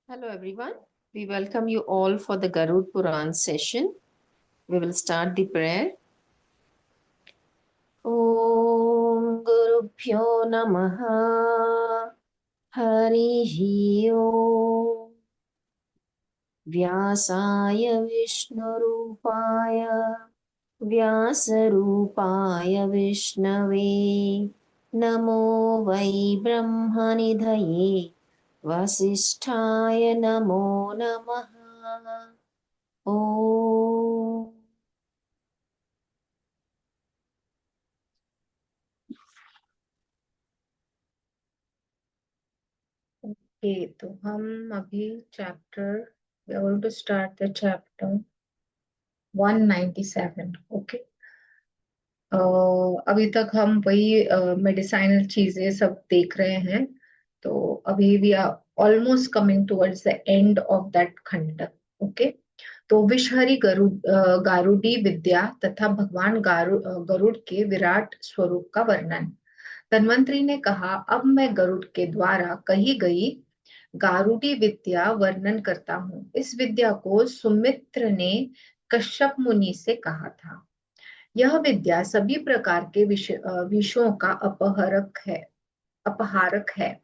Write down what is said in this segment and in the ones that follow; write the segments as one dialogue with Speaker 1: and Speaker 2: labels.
Speaker 1: Hello everyone. We welcome you all for the Garud Puran session. We will start the prayer. Om Gurubhyo Namaha Harihi Om Vyasaya Vishnurupaya Vyasarupaya Vishnave Namo Vai Brahmanidhaye Vasisthaya Namo Namaha Om
Speaker 2: okay तो हम अभी chapter we are going to start the chapter 197. Okay, अभी तक हम वही मेडिसाइनल चीजें सब देख रहे हैं. तो अभी we are almost coming towards the end of that खंड. ओके, तो विषहरी गारुडी विद्या तथा भगवान गरुड़ के विराट स्वरूप का वर्णन. धन्वंतरी ने कहा, अब मैं गरुड़ के द्वारा कही गई गारुडी विद्या वर्णन करता हूँ. इस विद्या को सुमित्र ने कश्यप मुनि से कहा था. यह विद्या सभी प्रकार के विषयों का अपहारक है.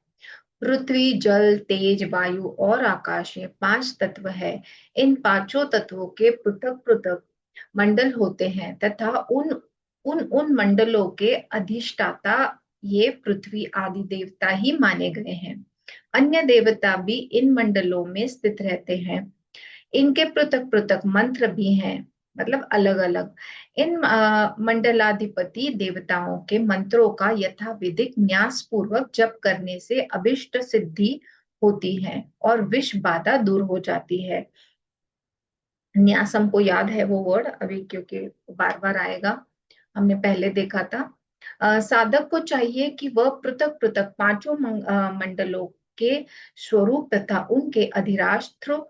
Speaker 2: पृथ्वी, जल, तेज, वायु और आकाश, ये 5 तत्व है. इन पांचों तत्वों के पृथक पृथक मंडल होते हैं तथा उन मंडलों के अधिष्ठाता ये पृथ्वी आदि देवता ही माने गए हैं. अन्य देवता भी इन मंडलों में स्थित रहते हैं. इनके पृथक पृथक मंत्र भी हैं, मतलब अलग अलग. इन मंडलाधिपति देवताओं के मंत्रों का यथाविधिक न्यास पूर्वक जप करने से अभिष्ट सिद्धि होती है और विष बाधा दूर हो जाती है. न्यास हमको याद है वो वर्ड अभी, क्योंकि बार बार आएगा, हमने पहले देखा था. साधक को चाहिए कि वह पृथक पृथक पांचों मंडलों के स्वरूप तथा उनके अधिराष्ट्र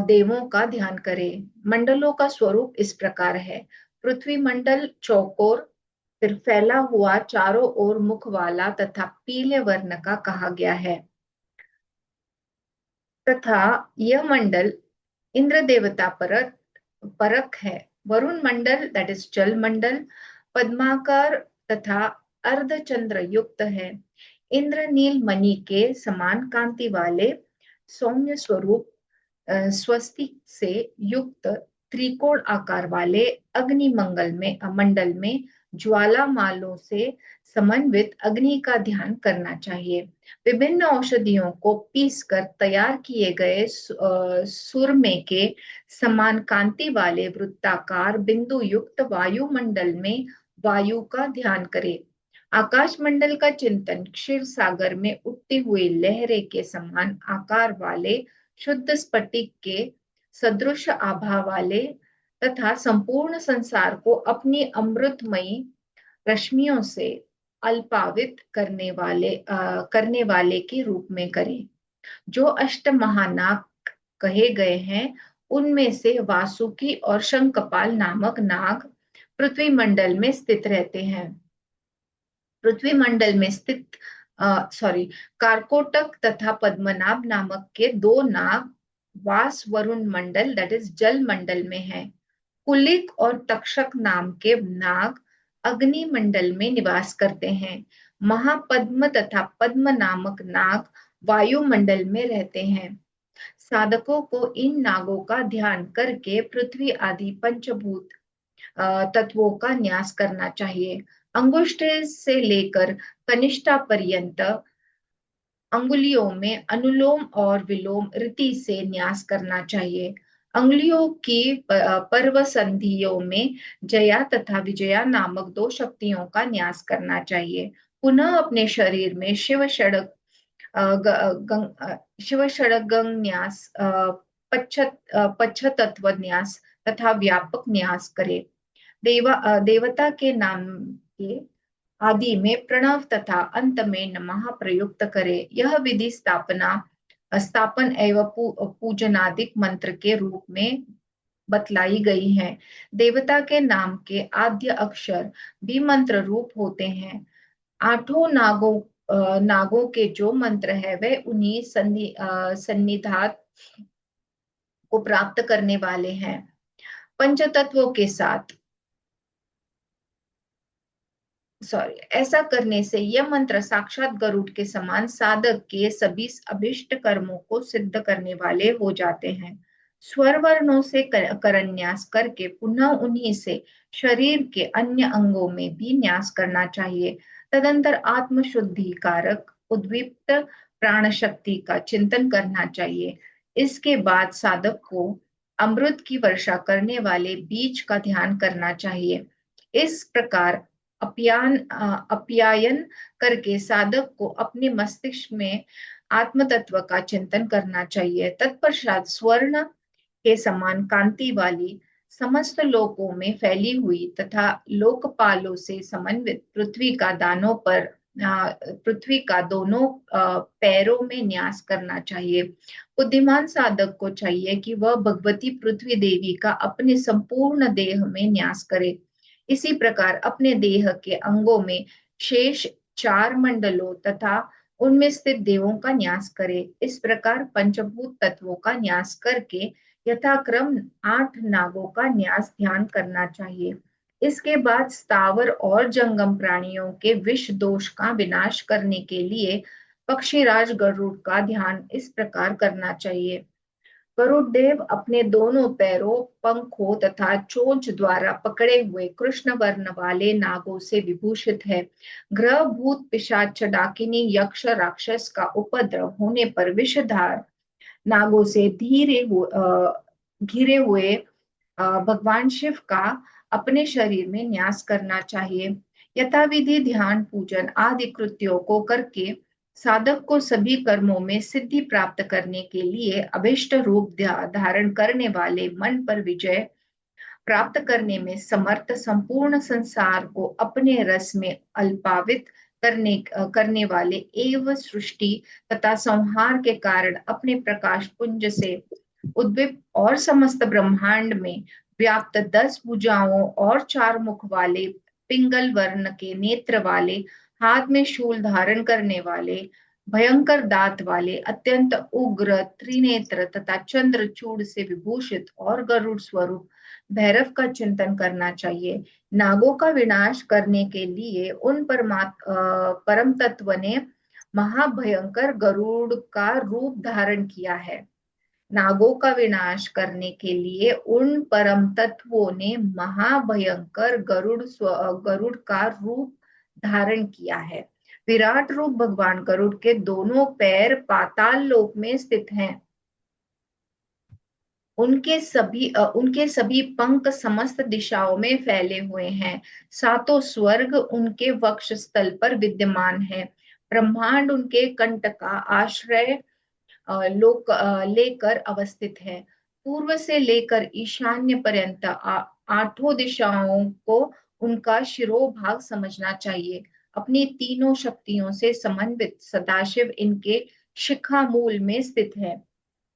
Speaker 2: देवों का ध्यान करे. मंडलों का स्वरूप इस प्रकार है. पृथ्वी मंडल चौकोर, फिर फैला हुआ, चारों ओर मुख वाला तथा पीले वर्ण का कहा गया है. तथा यह मंडल इंद्र देवता परक है. वरुण मंडल दैट इज जल मंडल पद्माकार तथा अर्धचंद्र युक्त है. इंद्र नील मणि के समान कांति वाले सौम्य स्वरूप स्वस्तिक से युक्त त्रिकोण आकार वाले अग्नि मंडल में ज्वालामालों से समन्वित अग्नि का ध्यान करना चाहिए. विभिन्न औषधियों को पीसकर तैयार किए गए सुरमे के समान कांति वाले वृत्ताकार बिंदु युक्त वायुमंडल में वायु का ध्यान करें. आकाश मंडल का चिंतन क्षीर सागर में उठती हुई लहरें के समान आकार वाले शुद्ध स्फटिक के सदृश आभा वाले तथा संपूर्ण संसार को अपनी अमृतमयी रश्मियों से अल्पावित करने वाले के रूप में करें. जो अष्ट महानाग कहे गए हैं उनमें से वासुकी और शंखपाल नामक नाग पृथ्वी मंडल में स्थित रहते हैं. पृथ्वी मंडल में स्थित कारकोटक तथा पद्मनाभ नामक के 2 नाग वास वरुण मंडल दैट इज जल मंडल में है. कुलिक और तक्षक नाम के नाग अग्नि मंडल में निवास करते हैं. महापद्म तथा पद्म नामक नाग वायुमंडल में रहते हैं. साधकों को इन नागों का ध्यान करके पृथ्वी आदि पंचभूत तत्वों का न्यास करना चाहिए. अंगुष्ठ से लेकर कनिष्ठा पर्यंत अंगुलियों में अनुलोम और विलोम रीति से न्यास करना चाहिए. अंगुलियों की पर्व संधियों में जया तथा विजया नामक 2 शक्तियों का न्यास करना चाहिए. पुनः अपने शरीर में शिव षडगंग न्यास, पच्छ तत्व न्यास तथा व्यापक न्यास करे. देवता के नाम के आदि में प्रणव तथा अंत में नमः प्रयुक्त करे. यह विधि स्थापन एवं पूजनादिक मंत्र के रूप में बतलाई गई है. देवता के नाम के आद्य अक्षर भी मंत्र रूप होते हैं. नागों के जो मंत्र है वह उन्हीं सन्निधान को प्राप्त करने वाले हैं। पंचतत्वों के साथ सॉरी ऐसा करने से यह मंत्र साक्षात गरुड़ के समान साधक के सभी अभिष्ट कर्मों को सिद्ध करने वाले हो जाते हैं। स्वर वर्णों से करन्यास करके पुनः उन्हीं से शरीर के अन्य अंगों में भी न्यास करना चाहिए। तदंतर आत्मशुद्धि कारक उद्दीप्त प्राण शक्ति का चिंतन करना चाहिए। इसके बाद साधक को अमृत की वर्षा करने वाले बीज का ध्यान करना चाहिए। इस प्रकार अप्यायन करके साधक को अपने मस्तिष्क में आत्म तत्व का चिंतन करना चाहिए। तत्पश्चात स्वर्ण के समान कांति वाली समस्त लोकों में फैली हुई तथा लोकपालों से समन्वित पृथ्वी का दोनों पैरों में न्यास करना चाहिए। बुद्धिमान साधक को चाहिए कि वह भगवती पृथ्वी देवी का अपने संपूर्ण देह में न्यास करे। इसी प्रकार अपने देह के अंगों में शेष 4 मंडलों तथा उनमें स्थित देवों का न्यास करे। इस प्रकार पंचभूत तत्वों का न्यास करके यथाक्रम 8 नागों का न्यास ध्यान करना चाहिए। इसके बाद स्थावर और जंगम प्राणियों के विष दोष का विनाश करने के लिए पक्षीराज गरुड़ का ध्यान इस प्रकार करना चाहिए। गरुड़देव अपने दोनों पैरों, पंखों तथा चोंच द्वारा पकड़े हुए कृष्ण वर्ण वाले नागों से विभूषित है। ग्रह भूत पिशाच डाकिनी यक्ष राक्षस का उपद्रव होने पर विषधार नागों से घिरे हुए भगवान शिव का अपने शरीर में न्यास करना चाहिए। यथाविधि ध्यान पूजन आदि कृत्यों को करके साधक को सभी कर्मों में सिद्धि प्राप्त करने के लिए अभिष्ट रूप धारण करने वाले मन पर विजय प्राप्त करने में समर्थ संपूर्ण संसार को अपने रस में अल्पावित करने वाले एवं सृष्टि तथा संहार के कारण अपने प्रकाश पुंज से उद्दीप और समस्त ब्रह्मांड में व्याप्त 10 भुजाओं और 4 मुख वाले पिंगल वर्ण के नेत्र वाले हाथ में शूल धारण करने वाले भयंकर दांत वाले अत्यंत उग्र त्रिनेत्र तथा चंद्रचूड़ से विभूषित और गरुड़ स्वरूप भैरव का चिंतन करना चाहिए। नागों का विनाश करने के लिए उन परम तत्व ने महाभयंकर गरुड़ का रूप धारण किया है। नागों का विनाश करने के लिए उन परम तत्वों ने महाभयंकर गरुड़ का रूप धारण किया है। विराट रूप भगवान गरुड़ के दोनों पैर पाताल लोक में स्थित हैं। उनके सभी पंख समस्त दिशाओं में फैले हुए हैं। सातों स्वर्ग उनके वक्ष स्थल पर विद्यमान है। ब्रह्मांड उनके कंठ का आश्रय लोक लेकर अवस्थित है। पूर्व से लेकर ईशान्य पर्यंत आठों दिशाओं को उनका शिरोभाग समझना चाहिए। अपनी तीनों शक्तियों से समन्वित सदाशिव इनके शिखा मूल में स्थित है।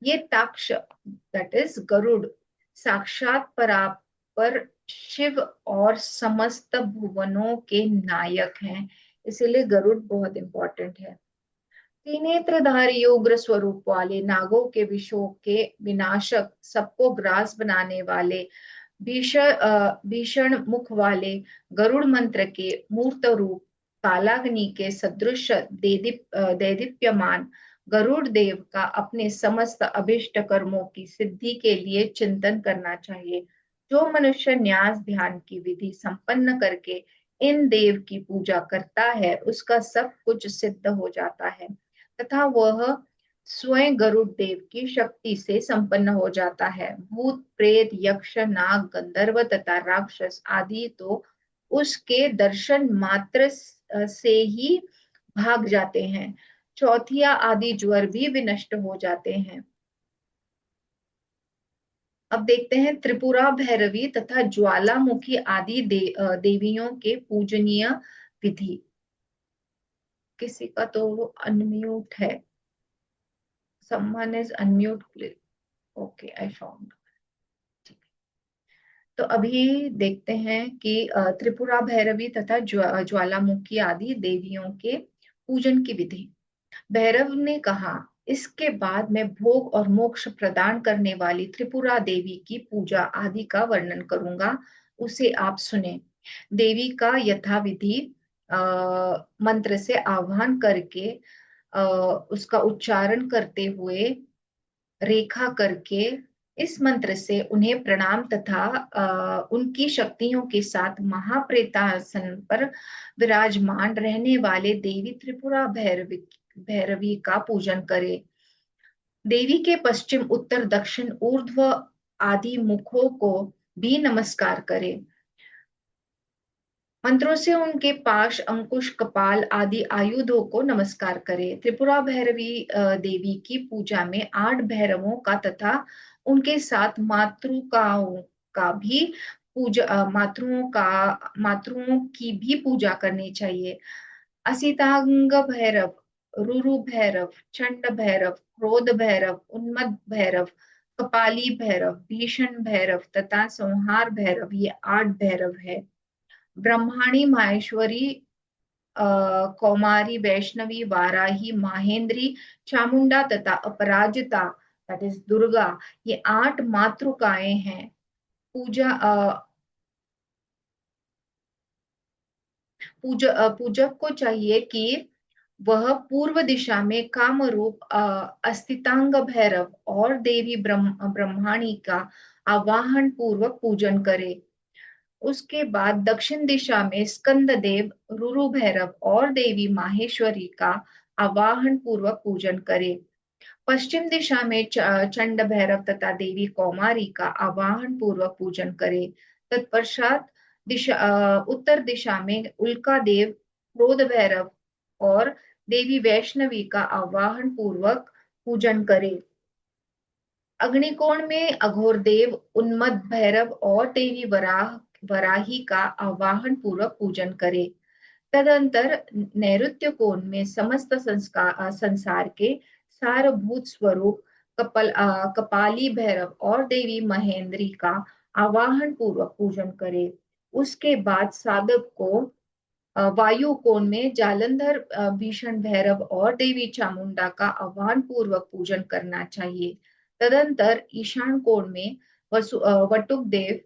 Speaker 2: ये ताक्ष दैट इज गरुड़ साक्षात परापर शिव और समस्त भुवनों के नायक हैं। इसीलिए गरुड़ बहुत इंपॉर्टेंट है। त्रिनेत्रधारी उग्र स्वरूप वाले नागों के विषों के विनाशक सबको ग्रास बनाने वाले भीषण मुख वाले गरुड़ मंत्र के मूर्त रूप कालाग्नि के सदृश देदीप्यमान गरुड़ देव का अपने समस्त अभिष्ट कर्मों की सिद्धि के लिए चिंतन करना चाहिए। जो मनुष्य न्यास ध्यान की विधि संपन्न करके इन देव की पूजा करता है उसका सब कुछ सिद्ध हो जाता है तथा वह स्वयं गरुड़ देव की शक्ति से संपन्न हो जाता है। भूत प्रेत यक्ष नाग गंधर्व तथा राक्षस आदि तो उसके दर्शन मात्र से ही भाग जाते हैं। चौथिया आदि ज्वर भी विनष्ट हो जाते हैं। अब देखते हैं त्रिपुरा भैरवी तथा ज्वालामुखी आदि देवियों के पूजनीय विधि। किसी का तो अनम्यूट है। Someone is unmute, please. Okay, I found. तो अभी देखते हैं कि त्रिपुरा भैरवी तथा ज्वालामुखी आदि देवियों के पूजन की विधि। भैरव ने कहा, इसके बाद मैं भोग और मोक्ष प्रदान करने वाली त्रिपुरा देवी की पूजा आदि का वर्णन करूंगा, उसे आप सुने। देवी का यथाविधि मंत्र से आह्वान करके उसका उच्चारण करते हुए रेखा करके इस मंत्र से उन्हें प्रणाम तथा उनकी शक्तियों के साथ महाप्रेतासन पर विराजमान रहने वाले देवी त्रिपुरा भैरवी का पूजन करे। देवी के पश्चिम उत्तर दक्षिण ऊर्ध्व आदि मुखों को भी नमस्कार करे। मंत्रों से उनके पाश अंकुश कपाल आदि आयुधों को नमस्कार करे। त्रिपुरा भैरवी देवी की पूजा में 8 भैरवों का तथा उनके साथ मातृकाओं का भी मातृओं की भी पूजा करनी चाहिए। असितांग भैरव, रुरु भैरव, चंड भैरव, क्रोध भैरव, उन्मद भैरव, कपाली भैरव, भीषण भैरव तथा संहार भैरव, ये 8 भैरव है। ब्रह्माणी, माहेश्वरी, कौमारी, वैष्णवी, वाराही, माहेंद्री, चामुंडा तथा अपराजिता दैट इज दुर्गा, ये 8 मातृकाएं हैं। पूजक को चाहिए कि वह पूर्व दिशा में कामरूप अस्थितांग भैरव और देवी ब्रह्माणी का आवाहन पूर्वक पूजन करे। उसके बाद दक्षिण दिशा में स्कंद देव, रुरु भैरव और देवी माहेश्वरी का आवाहन पूर्वक पूजन करे। पश्चिम दिशा में चंड भैरव तथा देवी कौमारी का आवाहन पूर्वक पूजन करे। तत्पश्चात उत्तर दिशा में उल्का देव, क्रोध भैरव और देवी वैष्णवी का आवाहन पूर्वक पूजन करे। अग्निकोण में अघोर देव, उन्मद भैरव और देवी वराही का आवाहन पूर्वक पूजन करे। तदंतर नैऋत्य कोण में समस्त संसार के सारभूत स्वरूप कपाली भैरव और देवी महेंद्री का आवाहन पूर्वक पूजन करे। उसके बाद साधक को वायु कोण में जालंधर, भीषण भैरव और देवी चामुंडा का आह्वान पूर्वक पूजन करना चाहिए। तदंतर ईशान कोण में वटुक देव,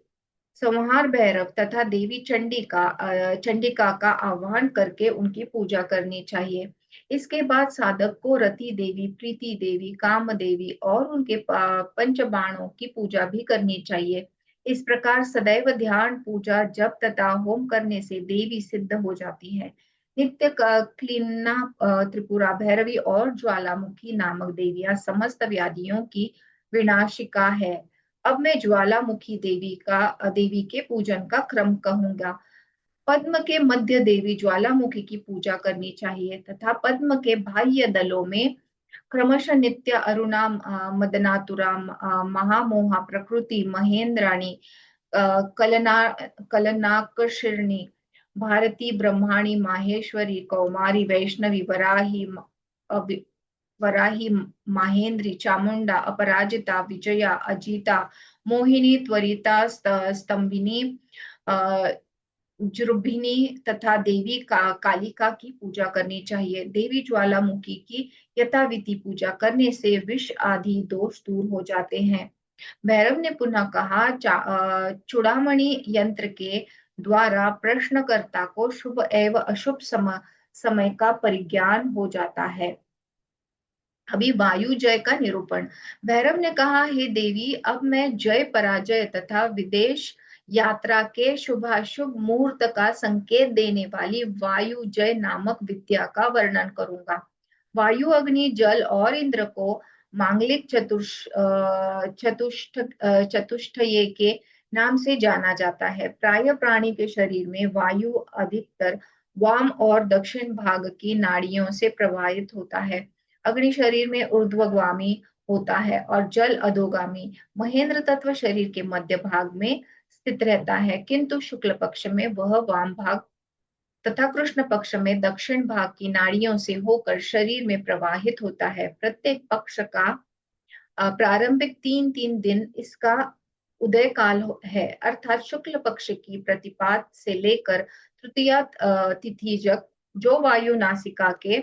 Speaker 2: संहार भैरव तथा देवी चंडिका का आह्वान करके उनकी पूजा करनी चाहिए। इसके बाद साधक को रति देवी, प्रीति देवी, काम देवी और उनके पंचबाणों की पूजा भी करनी चाहिए। इस प्रकार सदैव ध्यान, पूजा, जप तथा होम करने से देवी सिद्ध हो जाती है। नित्य क्लीना त्रिपुरा भैरवी और ज्वालामुखी नामक देवियां समस्त व्याधियों की विनाशिका है। अब मैं ज्वालामुखी देवी के पूजन का क्रम कहूंगा। पद्म के मध्य देवी ज्वालामुखी की पूजा करनी चाहिए तथा पद्म के बाह्य दलों में क्रमशः नित्य अरुणा, मदनातुरा, महामोहा, प्रकृति, महेंद्राणी, कलना कलनाकर्षिणी, भारती, ब्रह्माणी, माहेश्वरी, कौमारी, वैष्णवी, वराही, माहेंद्री, चामुंडा, अपराजिता, विजया, अजिता, मोहिनी, त्वरिता, स्तंभिनी, जुर्भिनी तथा देवी कालिका की पूजा करनी चाहिए। देवी ज्वालामुखी की यथाविधि पूजा करने से विष आदि दोष दूर हो जाते हैं। भैरव ने पुनः कहा, चूड़ामणि यंत्र के द्वारा प्रश्नकर्ता को शुभ एवं अशुभ समय का परिज्ञान हो जाता है। अभी वायु जय का निरूपण। भैरव ने कहा, हे देवी, अब मैं जय पराजय तथा विदेश यात्रा के शुभाशुभ मुहूर्त का संकेत देने वाली वायु जय नामक विद्या का वर्णन करूंगा। वायु, अग्नि, जल और इंद्र को मांगलिक चतुष्टय के नाम से जाना जाता है। प्राय प्राणी के शरीर में वायु अधिकतर वाम और दक्षिण भाग की नाड़ियों से प्रवाहित होता है। अग्नि शरीर में ऊर्ध्वगामी होता है और जल अधोगामी। महेंद्र तत्व शरीर के मध्य भाग में स्थित रहता है, किंतु शुक्ल पक्ष में वह वाम भाग तथा कृष्ण पक्ष में दक्षिण भाग की नाड़ियों से होकर शरीर में प्रवाहित होता है। प्रत्येक पक्ष का प्रारंभिक 3-3 दिन इसका उदय काल है, अर्थात शुक्ल पक्ष की प्रतिपाद से लेकर तृतीया तिथि जो वायु नासिका के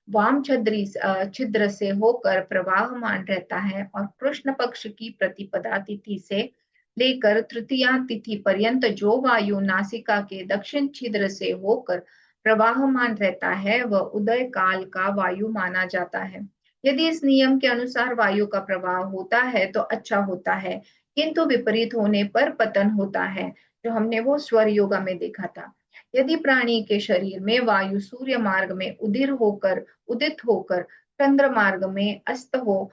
Speaker 2: वाम छिद्र से होकर प्रवाहमान रहता है और कृष्ण पक्ष की प्रतिपदा तिथि से लेकर तृतीया तिथि पर्यंत जो वायु नासिका के दक्षिण छिद्र से होकर प्रवाहमान रहता है वह उदय काल का वायु माना जाता है। यदि इस नियम के अनुसार वायु का प्रवाह होता है तो अच्छा होता है, किंतु विपरीत होने पर पतन होता है, जो हमने वो स्वर योगा में देखा था। यदि प्राणी के शरीर में वायु सूर्य मार्ग में उदित होकर चंद्र मार्ग में अस्त हो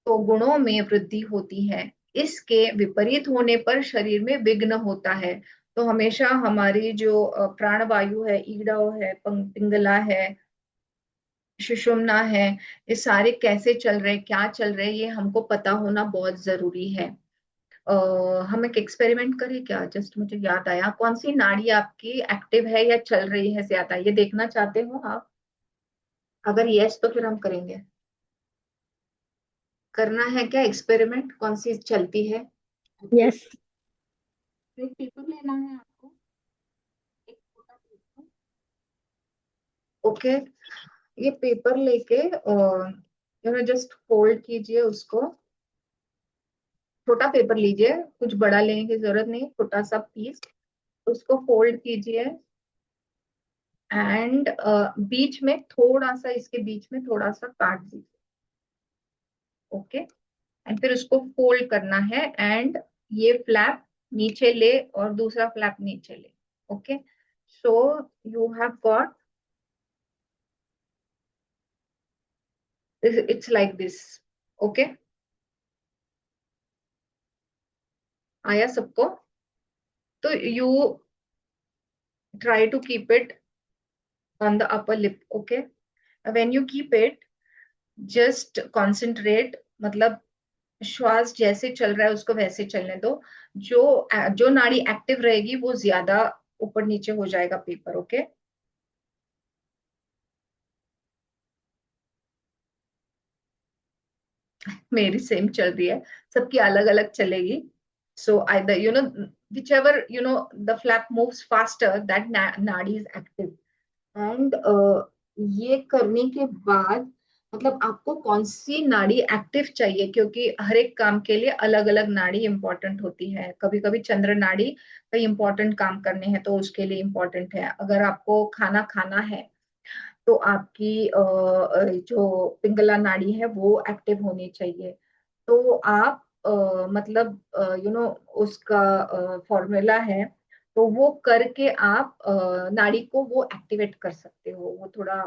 Speaker 2: तो गुणों में वृद्धि होती है। इसके विपरीत होने पर शरीर में विघ्न होता है। तो हमेशा हमारी जो प्राण वायु है, ईड़ा है, पिंगला है, सुषुम्ना है, ये सारे कैसे चल रहे, क्या चल रहे, ये हमको पता होना बहुत जरूरी है। हम एक एक्सपेरिमेंट करें क्या? जस्ट मुझे याद आया, कौन सी नाड़ी आपकी एक्टिव है या चल रही है ज्यादा, ये देखना चाहते हो आप? अगर यस तो फिर हम करेंगे। करना है क्या एक्सपेरिमेंट, कौन सी चलती है?
Speaker 3: यस।
Speaker 2: एक पेपर लेना है आपको, एक छोटा पेपर। ओके, ये पेपर लेके जस्ट फोल्ड कीजिए उसको। छोटा पेपर लीजिए, कुछ बड़ा लेने की जरूरत नहीं, छोटा सा पीस। उसको फोल्ड कीजिए एंड बीच में थोड़ा सा, इसके बीच में थोड़ा सा काट दीजिए। ओके, एंड फिर उसको फोल्ड करना है एंड ये फ्लैप नीचे ले और दूसरा फ्लैप नीचे ले। Okay, so you have got, it's like this. Okay, आया सबको? तो you try to keep it on the upper lip. Okay, when you keep it, just concentrate, मतलब श्वास जैसे चल रहा है उसको वैसे चलने दो। जो जो नाड़ी एक्टिव रहेगी वो ज्यादा ऊपर नीचे हो जाएगा पेपर। ओके, मेरी सेम चल रही है, सबकी अलग अलग चलेगी। So either whichever the flap moves faster, that नाड़ी is active। एंड ये करने के बाद मतलब आपको कौन सी नाड़ी एक्टिव चाहिए, क्योंकि हर एक काम के लिए अलग अलग नाड़ी इंपॉर्टेंट होती है। कभी कभी चंद्र नाड़ी कई इंपॉर्टेंट काम करने हैं तो उसके लिए इंपॉर्टेंट है। अगर आपको खाना खाना है तो आपकी जो पिंगला नाड़ी है वो एक्टिव होनी चाहिए। तो आप मतलब उसका फॉर्मूला है, तो वो करके आप नाड़ी को वो एक्टिवेट कर सकते हो। वो थोड़ा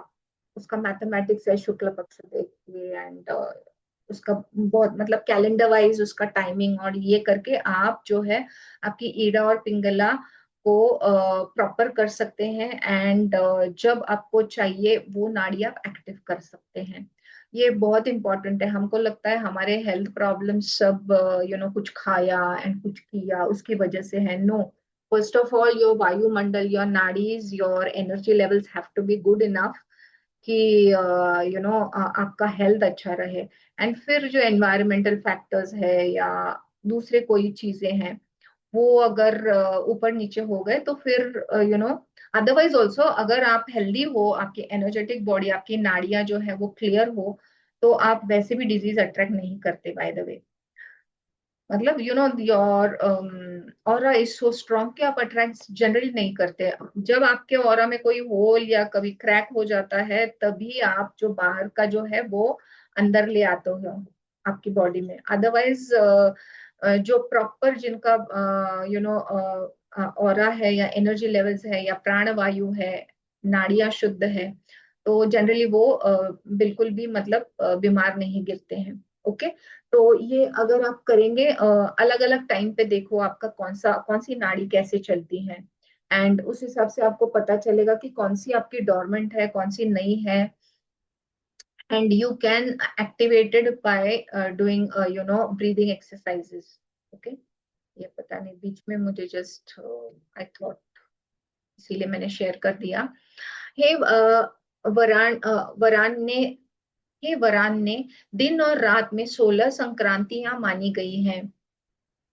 Speaker 2: उसका मैथमेटिक्स है, शुक्ल पक्ष देखिए एंड उसका बहुत मतलब कैलेंडर वाइज उसका टाइमिंग, और ये करके आप जो है आपकी ईड़ा और पिंगला को प्रॉपर कर सकते हैं एंड जब आपको चाहिए वो नाड़ी आप एक्टिव कर सकते हैं। ये बहुत इंपॉर्टेंट है। हमको लगता है हमारे हेल्थ प्रॉब्लम सब कुछ खाया एंड कुछ किया उसकी वजह से है। No, first of all your वायुमंडल, योर नाड़ीज, your energy levels have to be good enough कि आपका हेल्थ अच्छा रहे। एंड फिर जो एनवायरमेंटल फैक्टर्स है या दूसरे कोई चीजें हैं वो अगर ऊपर नीचे हो गए तो फिर अदरवाइज ऑल्सो अगर आप हेल्दी हो, आपकी एनर्जेटिक बॉडी, आपकी नाड़ियां जो है वो क्लियर हो, तो आप वैसे भी डिजीज अट्रैक्ट नहीं करते बाय द वे। मतलब your aura is so strong कि आप अट्रैक्ट जनरली नहीं करते। जब आपके ऑरा में कोई होल या कभी क्रैक हो जाता है तभी आप जो बाहर का जो है वो अंदर ले आते हो आपकी बॉडी में। अदरवाइज जो प्रॉपर जिनका ऑरा है या एनर्जी लेवल्स है या प्राण वायु है, नाड़ियां शुद्ध है, तो जनरली वो बिल्कुल भी मतलब बीमार नहीं गिरते हैं। ओके, तो ये अगर आप करेंगे अलग अलग टाइम पे देखो आपका कौन सी नाड़ी कैसे चलती है एंड उस हिसाब से आपको पता चलेगा कि कौन सी आपकी डोरमेंट है, कौन सी नहीं है। And you can activated by doing breathing exercises. Okay, ये पता नहीं बीच में मुझे जस्ट आई थॉट, इसीलिए मैंने शेयर कर दिया। हे वरान ने हे वरान ने दिन और रात में 16 संक्रांतियां मानी गई हैं।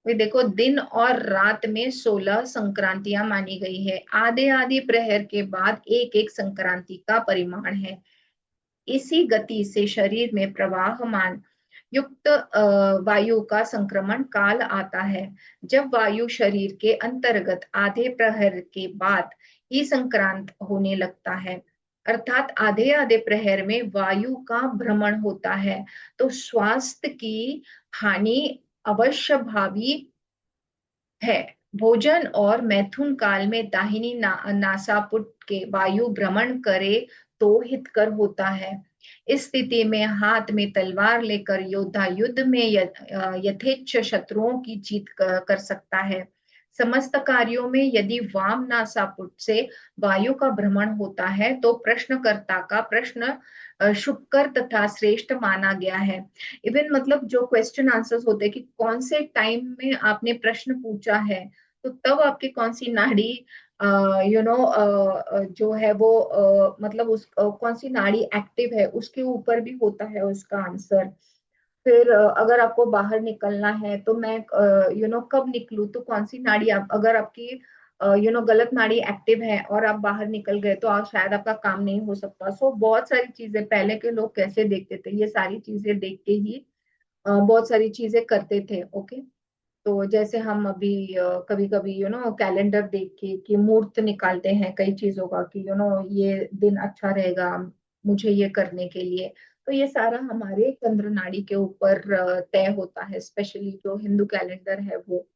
Speaker 2: वे देखो, दिन और रात में 16 संक्रांतियां मानी गई है। आधे आधे प्रहर के बाद एक एक संक्रांति का परिमाण है। इसी गति से शरीर में प्रवाहमान युक्त वायु का संक्रमण काल आता है। जब वायु शरीर के अंतर्गत आधे प्रहर के बाद ही संक्रांत होने लगता है, अर्थात आधे आधे प्रहर में वायु का भ्रमण होता है, तो स्वास्थ्य की हानि अवश्य भावी है। भोजन और मैथुन काल में दाहिनी नासापुट के वायु भ्रमण करे तो हितकर होता है। इस स्थिति में हाथ में तलवार लेकर योद्धा युद्ध में यथेच्छ शत्रुओं की जीत कर सकता है। समस्त कार्यों में यदि वाम नासापुट से वायु का भ्रमण होता है तो प्रश्नकर्ता का प्रश्न शुभकर तथा श्रेष्ठ माना गया है। इवन मतलब जो क्वेश्चन आंसर्स होते हैं कि कौन से टाइम में आपने प्रश्न पूछा है, तो तब आपकी कौन सी नाड़ी जो है वो मतलब उस कौन सी नाड़ी एक्टिव है उसके ऊपर भी होता है उसका आंसर। फिर अगर आपको बाहर निकलना है तो मैं कब निकलूं, तो कौन सी नाड़ी अगर आपकी गलत नाड़ी एक्टिव है और आप बाहर निकल गए तो शायद आपका काम नहीं हो सकता। सो बहुत सारी चीजें पहले के लोग कैसे देखते थे, ये सारी चीजें देख के ही बहुत सारी चीजें करते थे। ओके, तो जैसे हम अभी कभी कभी कैलेंडर देख के कि मुहूर्त निकालते हैं कई चीजों का कि ये दिन अच्छा रहेगा मुझे ये करने के लिए। तो ये सारा हमारे चंद्र नाड़ी के ऊपर तय होता है, स्पेशली जो हिंदू कैलेंडर है वो।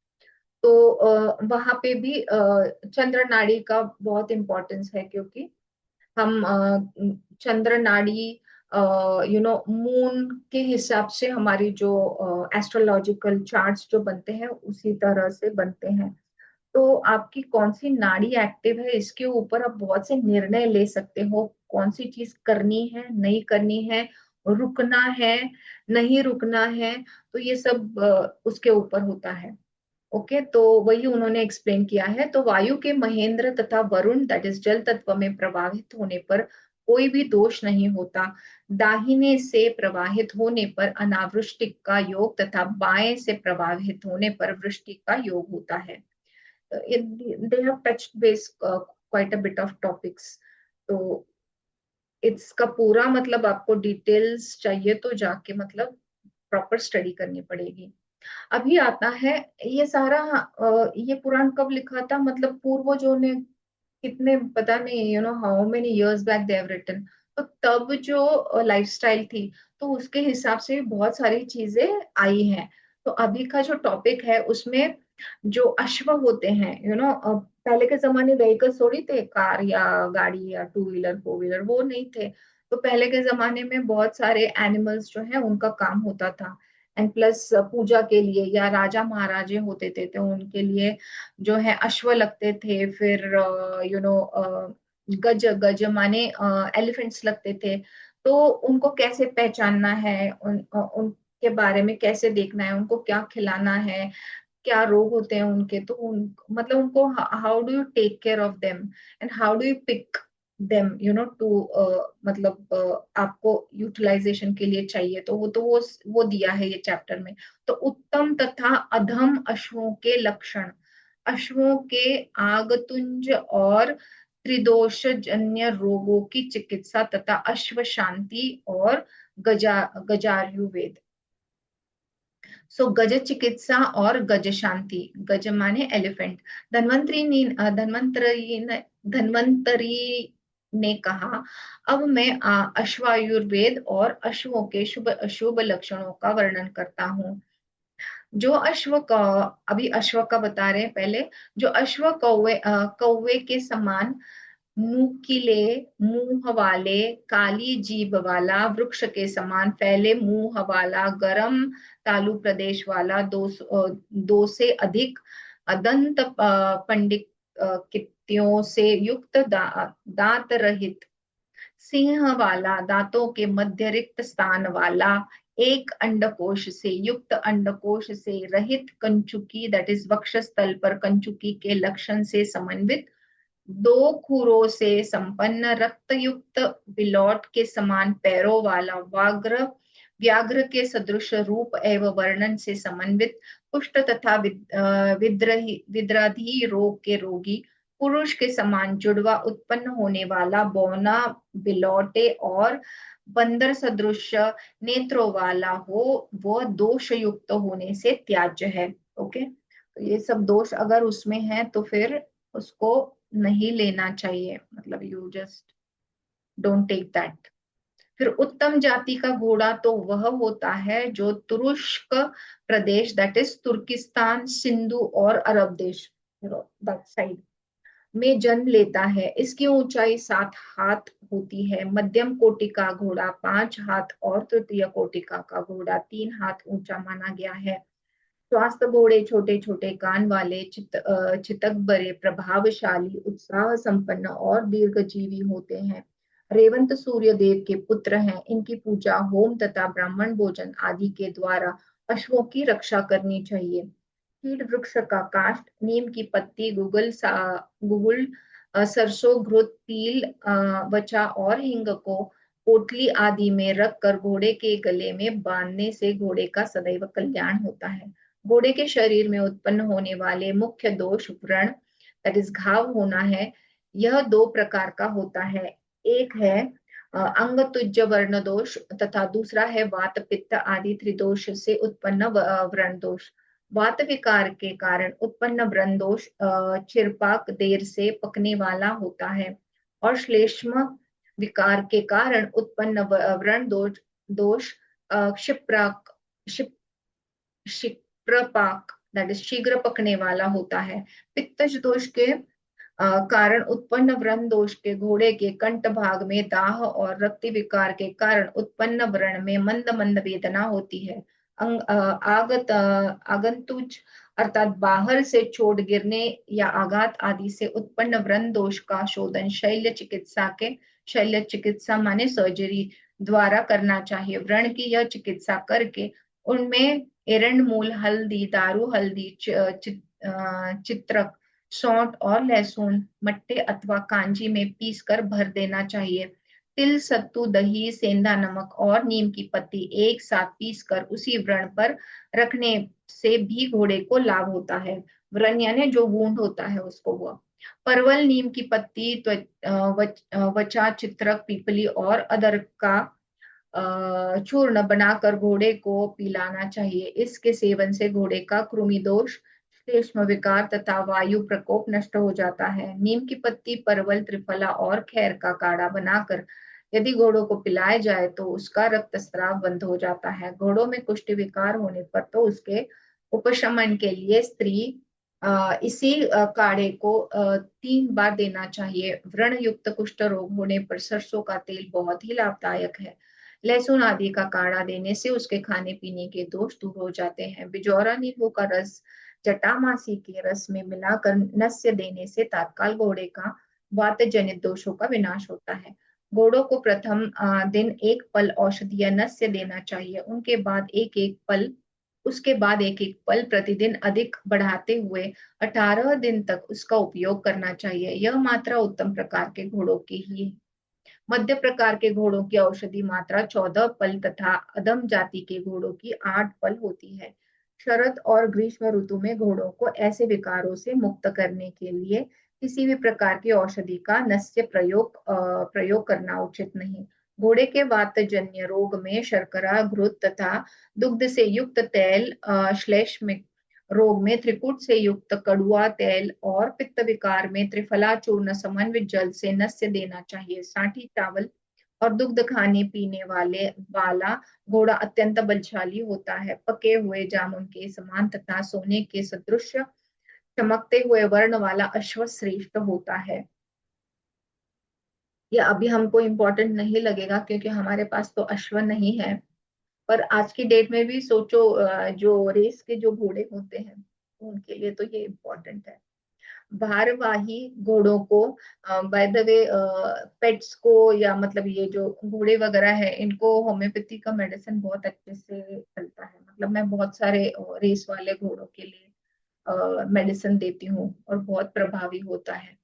Speaker 2: तो वहां पे भी चंद्र नाड़ी का बहुत इंपॉर्टेंस है, क्योंकि हम चंद्र नाड़ी मून के हिसाब से हमारी जो एस्ट्रोलॉजिकल चार्ट्स जो बनते हैं उसी तरह से बनते हैं। तो आपकी कौन सी नाड़ी एक्टिव है इसके ऊपर आप बहुत से निर्णय ले सकते हो, कौन सी चीज करनी है नहीं करनी है, रुकना है नहीं रुकना है। तो ये सब उसके ऊपर होता है। ओके, तो वही उन्होंने एक्सप्लेन किया है। तो वायु के महेंद्र तथा वरुण दैट इज जल तत्व में प्रवाहित होने पर कोई भी दोष नहीं होता। दाहिने से प्रवाहित होने पर अनावृष्टि का योग तथा बाएं से प्रवाहित होने पर वृष्टि का योग होता है। They have touched base quite a bit of topics. तो इसका पूरा मतलब आपको डिटेल्स चाहिए तो जाके मतलब प्रॉपर स्टडी करनी पड़ेगी। अभी आता है ये सारा ये पुराण कब लिखा था, मतलब पूर्वजों ने कितने पता नहीं, how many years back they have written. तो तब जो लाइफस्टाइल थी तो उसके हिसाब से भी बहुत सारी चीजें आई हैं। तो अभी का जो टॉपिक है उसमें जो अश्व होते हैं, पहले के जमाने व्हीकल्स थोड़ी थे, कार या गाड़ी या टू व्हीलर फोर व्हीलर वो नहीं थे। तो पहले के जमाने में बहुत सारे एनिमल्स जो है उनका काम होता था। एंड प्लस पूजा के लिए या राजा महाराजे होते थे तो उनके लिए जो है अश्व लगते थे। फिर गज गज माने एलिफेंट्स लगते थे। तो उनको कैसे पहचानना है, उनके बारे में कैसे देखना है, उनको क्या खिलाना है, क्या रोग होते हैं उनके, तो मतलब उनको how do you take care of them and how do you pick them to मतलब आपको यूटिलाइजेशन के लिए चाहिए। तो वो दिया है ये चैप्टर में। तो उत्तम तथा अधम अश्वों के लक्षण, अश्वों के आगतुंज और त्रिदोषजन्य रोगों की चिकित्सा तथा अश्व शांति और गजायुर्वेद। सो गज चिकित्सा और गज शांति, गज माने एलिफेंट। धन्वंतरी ने कहा, अब मैं अश्वायुर्वेद और अश्वों के शुभ अशुभ लक्षणों का वर्णन करता हूँ। जो अश्व का, अभी अश्व का बता रहे हैं पहले। जो अश्व कौवे के समान नुकीले मुंह वाले, काली जीभ वाला, वृक्ष के समान फैले मुंह वाला, गरम तालु प्रदेश वाला, दो से अधिक दंत पंडित कित्तियों से युक्त दांत रहित, सिंह वाला, दांतों के मध्य रिक्त स्थान वाला, एक अंडकोश से युक्त, अंडकोश से रहित, कंचुकी दैट इज वक्षस्थल पर कंचुकी के लक्षण से समन्वित, दो खुरों से संपन्न, रक्त युक्त बिलौट के समान पैरों वाला, व्याघ्र व्याघ्र के सदृश रूप एवं वर्णन से समन्वित, कुष्ठ तथा विद्राधि रोग के रोगी, पुरुष के समान जुड़वा उत्पन्न होने वाला, बौना, बिलौटे और बंदर सदृश नेत्रों वाला हो, वह दोष युक्त होने से त्याज्य है। ओके, तो ये सब दोष अगर उसमें है तो फिर उसको नहीं लेना चाहिए, मतलब you just don't take that. फिर उत्तम जाति का घोड़ा तो वह होता है जो तुरुष्क प्रदेश, दैट इज तुर्किस्तान, सिंधु और अरब देश, दैट साइड में जन्म लेता है। इसकी ऊंचाई 7 हाथ होती है। मध्यम कोटि का घोड़ा 5 हाथ और तृतीय कोटि का घोड़ा 3 हाथ ऊंचा माना गया है। स्वास्थ्य घोड़े छोटे छोटे कान वाले, चितक बड़े, प्रभावशाली, उत्साह संपन्न और दीर्घजीवी होते हैं। रेवंत सूर्य देव के पुत्र हैं। इनकी पूजा होम तथा ब्राह्मण भोजन आदि के द्वारा अश्वों की रक्षा करनी चाहिए। कीड़ वृक्ष का काष्ठ, नीम की पत्ती, गुगुल, सरसों, घृत, तिल, वचा और हिंग को पोटली आदि में रखकर घोड़े के गले में बांधने से घोड़े का सदैव कल्याण होता है। घोड़े के शरीर में उत्पन्न होने वाले मुख्य दोष व्रण, दैट इज घाव होना है। यह 2 प्रकार का होता है। एक है अंग तुज्य वर्ण दोष तथा दूसरा है वात पित्त आदि त्रिदोष से उत्पन्न व्रण दोष। वात विकार के कारण उत्पन्न व्रण दोष चिरपाक, देर से पकने वाला होता है, और श्लेष्म विकार के कारण उत्पन्न व्रण दोष क्षिप्राक, क्षिप्रपाक, दैट इज शीघ्र पकने वाला होता है। पित्तज दोष के कारण उत्पन्न व्रण दोष के घोड़े के कंठ भाग में दाह और रक्त विकार के कारण उत्पन्न व्रण में मंद मंद वेदना होती है। आगंतुज अर्थात बाहर से चोट गिरने या आघात आदि से उत्पन्न व्रण दोष का शोधन शल्य चिकित्सा माने सर्जरी द्वारा करना चाहिए। व्रण की यह चिकित्सा करके उनमें एरंड मूल, हल्दी, दारू हल्दी, चित्रक, सौंठ और लहसुन मट्टे अथवा कांजी में पीस कर भर देना चाहिए। तिल, सत्तू, दही, सेंधा नमक और नीम की पत्ती एक साथ पीस कर उसी व्रण पर रखने से भी घोड़े को लाभ होता है। व्रण यानी जो वूंड होता है उसको। हुआ परवल, नीम की पत्ती, वचा, चित्रक, पीपली और अदरक का चूर्ण बनाकर घोड़े को पिलाना चाहिए। इसके सेवन से घोड़े का कृमि दोष, श्लेष्म विकार तथा वायु प्रकोप नष्ट हो जाता है। नीम की पत्ती, परवल, त्रिफला और खैर का काढ़ा बनाकर यदि घोड़ों को पिलाया जाए तो उसका रक्तस्राव बंद हो जाता है। घोड़ों में कुष्ठ विकार होने पर तो उसके उपशमन के लिए स्त्री इसी काढ़े को 3 बार देना चाहिए। व्रण युक्त कुष्ठ रोग होने पर सरसों का तेल बहुत ही लाभदायक है। लहसुन आदि का काढ़ा देने से उसके खाने पीने के दोष दूर हो जाते हैं। बिजौरा नींबू का रस जटामासी के रस में मिलाकर नस्य देने से तत्काल घोड़े का वात जनित दोषों का विनाश होता है। घोड़ों को प्रथम दिन 1 पल औषधीय नस्य देना चाहिए। उसके बाद एक एक पल प्रतिदिन अधिक बढ़ाते हुए 18 दिन तक उसका उपयोग करना चाहिए। यह मात्रा उत्तम प्रकार के घोड़ों की ही है। मध्य प्रकार के घोड़ों की औषधि मात्रा 14 पल तथा अधम जाति के घोड़ों की 8 पल होती है। शरद और ग्रीष्म ऋतु में घोड़ों को ऐसे विकारों से मुक्त करने के लिए किसी भी प्रकार की औषधि का नस्य प्रयोग करना उचित नहीं। घोड़े के वातजन्य रोग में शर्करा, घृत तथा दुग्ध से युक्त तेल, श्लेष्मिक रोग में त्रिकुट से युक्त कड़ुआ तेल और पित्त विकार में त्रिफला चूर्ण समन्वित जल से नस्य देना चाहिए। साठी चावल और दुग्ध खाने पीने वाला घोड़ा अत्यंत बलशाली होता है। पके हुए जामुन के समान तथा सोने के सदृश चमकते हुए वर्ण वाला अश्व श्रेष्ठ होता है। ये अभी हमको इम्पोर्टेंट नहीं लगेगा क्योंकि हमारे पास तो अश्व नहीं है, पर आज की डेट में भी सोचो जो रेस के जो घोड़े होते हैं उनके लिए तो ये इम्पोर्टेंट है। भारवाही घोड़ों को बाय द वे पेट्स को या मतलब ये जो घोड़े वगैरह है इनको होम्योपैथी का मेडिसिन बहुत अच्छे से चलता है। मतलब मैं बहुत सारे रेस वाले घोड़ों के लिए मेडिसिन देती हूँ और बहुत प्रभावी होता है।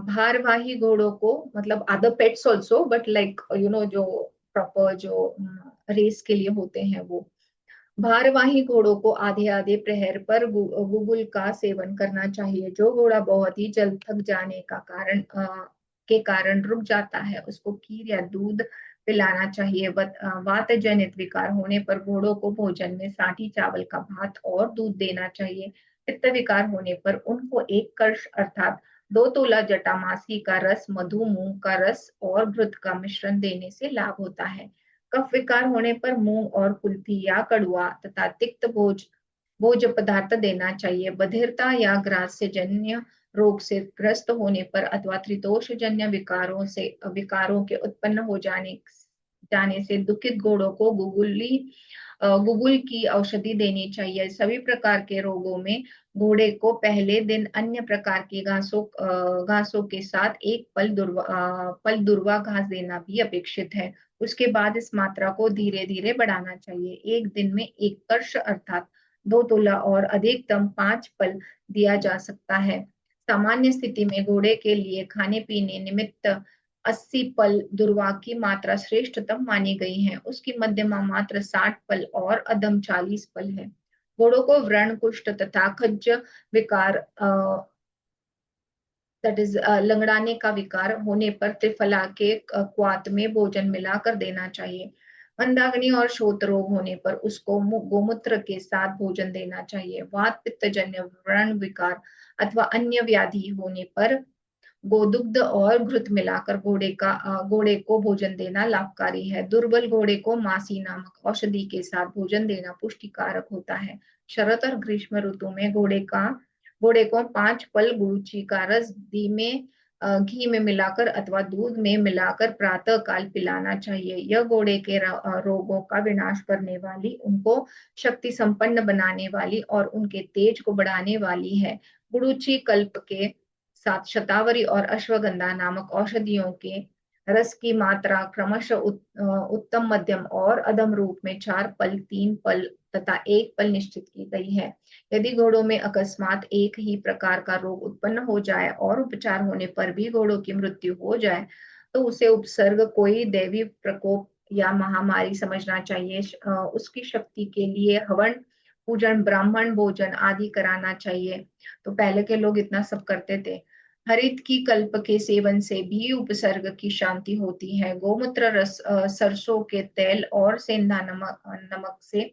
Speaker 2: भारवाही घोड़ों को मतलब other pets also but like जो प्रॉपर जो रेस के लिए होते हैं वो। भारवाही घोड़ों को आधे आधे प्रहर पर गुगुल का सेवन करना चाहिए। जो घोड़ा बहुत ही जल्द थक जाने के कारण रुक जाता है, उसको खीर या दूध पिलाना चाहिए। वात जनित विकार होने पर घोड़ों को भोजन में साठी चावल का भात और दूध देना चाहिए। पित्त विकार होने पर उनको एक कर्ष अर्थात 2 तोला जटामासी का रस, मधु, मूंग का रस और घृत का मिश्रण देने से लाभ होता है। कफ विकार होने पर मूंग और कुल्थी या कड़ुआ तथा तिक्त भोज पदार्थ देना चाहिए। बधिरता या ग्रास्य जन्य रोग से ग्रस्त होने पर अथवा त्रिदोष जन्य विकारों के उत्पन्न हो जाने से दुखित घोड़ों को गुगुल की औषधि देनी चाहिए। सभी प्रकार के रोगों में घोड़े को पहले दिन अन्य प्रकार की घासों के साथ एक पल दुर्वा घास देना भी अपेक्षित है। उसके बाद इस मात्रा को धीरे धीरे बढ़ाना चाहिए। एक दिन में एक कर्ष अर्थात 2 तोला और अधिकतम 5 पल दिया जा सकता है। सामान्य स्थिति में घोड़े के लिए खाने पीने निमित्त 80 पल दुर्वा की मात्रा श्रेष्ठतम मानी गई है। उसकी मध्यमा मात्रा 60 पल और अधम 40 पल है। घोड़ों को व्रण, कुष्ठ तथा खज्ज विकार दैट इज लंगड़ाने का विकार होने पर त्रिफला के क्वात में भोजन मिलाकर देना चाहिए। मंदाग्नि और शोथ रोग होने पर उसको गोमूत्र के साथ भोजन देना चाहिए। वात पित्त जन्य व्रण विकार अथवा अन्य व्याधि होने पर गोदुग्ध और घृत मिलाकर घोड़े को भोजन देना लाभकारी है। दुर्बल घोड़े को मासी नामक औषधि के साथ भोजन देना पुष्टिकारक होता है। शरद और ग्रीष्म ऋतु में घोड़े को 5 पल गुड़ची का रस घी में मिलाकर अथवा दूध में मिलाकर प्रातः काल पिलाना चाहिए। यह घोड़े के रोगों का विनाश करने वाली, उनको शक्ति संपन्न बनाने वाली और उनके तेज को बढ़ाने वाली है। गुड़ुची कल्प के साथ शतावरी और अश्वगंधा नामक औषधियों के रस की मात्रा क्रमशः उत्तम, मध्यम और अधम रूप में 4 पल, 3 पल तथा 1 पल निश्चित की गई है। यदि घोड़ों में अकस्मात एक ही प्रकार का रोग उत्पन्न हो जाए और उपचार होने पर भी घोड़ों की मृत्यु हो जाए, तो उसे उपसर्ग कोई दैवी प्रकोप या महामारी समझना चाहिए। उसकी शक्ति के लिए हवन पूजन, ब्राह्मण भोजन आदि कराना चाहिए। तो पहले के लोग इतना सब करते थे। हरित की कल्प के सेवन से भी उपसर्ग की शांति होती है। गोमूत्र रस, सरसों के तेल और सेंधा नमक से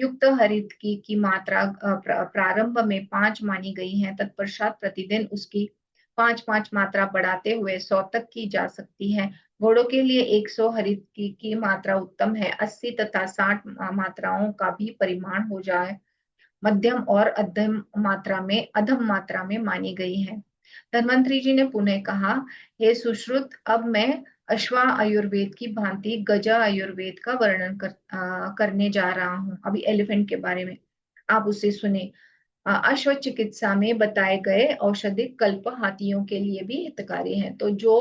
Speaker 2: युक्त हरित की मात्रा प्रारंभ में 5 मानी गई है। तत्पश्चात प्रतिदिन उसकी 5-5 मात्रा बढ़ाते हुए 100 तक की जा सकती है। घोड़ों के लिए 100 हरित की मात्रा उत्तम है। 80 तथा 60 मात्राओं का भी परिमाण हो जाए मध्यम और अधम मात्रा में मानी गई है। धन्वंतरी जी ने पुनः कहा, हे सुश्रुत, अब मैं अश्वा आयुर्वेद की भांति गजा आयुर्वेद का वर्णन करने जा रहा हूँ। अभी एलिफेंट के बारे में आप उसे सुने। अश्व चिकित्सा में बताए गए औषधिक कल्प हाथियों के लिए भी हितकारी हैं। तो जो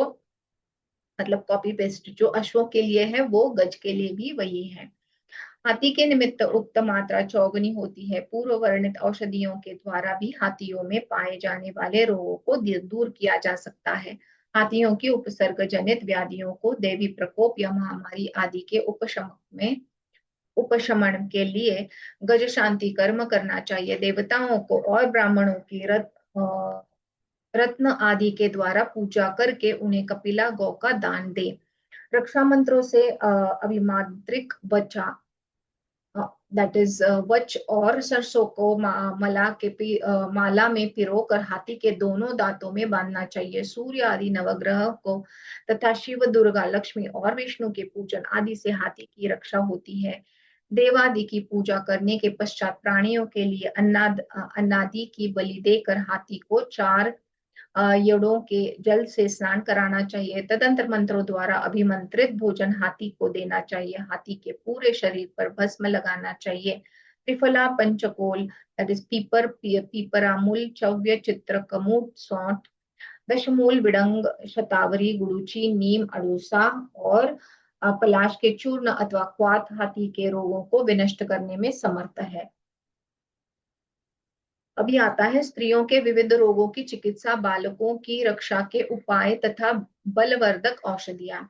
Speaker 2: मतलब कॉपी पेस्ट जो अश्वों के लिए है वो गज के लिए भी वही है। हाथी के निमित्त उक्त मात्रा चौगुनी होती है। पूर्व वर्णित औषधियों के द्वारा भी हाथियों में पाए जाने वाले रोगों को दूर किया जा सकता है। हाथियों की उपसर्ग जनित व्याधियों को दैवी प्रकोप या महामारी आदि के उपशमन के लिए गज शांति कर्म करना चाहिए। देवताओं को और ब्राह्मणों की रत्न आदि के द्वारा पूजा करके उन्हें कपिला गौ का दान दे। रक्षा मंत्रों से अभिमाद्रिक बचा दैट इज वच और सरसों को माला में पिरोकर हाथी के दोनों दांतों में बांधना चाहिए। सूर्य आदि नवग्रह को तथा शिव, दुर्गा, लक्ष्मी और विष्णु के पूजन आदि से हाथी की रक्षा होती है। देवादि की पूजा करने के पश्चात प्राणियों के लिए अन्नादि की बलि देकर हाथी को 4 यड़ों के जल से स्नान कराना चाहिए। तदंतर मंत्रों द्वारा अभिमंत्रित भोजन हाथी को देना चाहिए। हाथी के पूरे शरीर पर भस्म लगाना चाहिए। त्रिफला पंचकोल दैट इज पीपरामूल, चव्य, चित्र, कमूट, सौंठ, दशमूल, विडंग, शतावरी, गुड़ुची, नीम, अड़ूसा और पलाश के चूर्ण अथवा क्वाथ हाथी के रोगों को विनष्ट करने में समर्थ है। अभी आता है स्त्रियों के विविध रोगों की चिकित्सा, बालकों की रक्षा के उपाय तथा बलवर्धक औषधियां।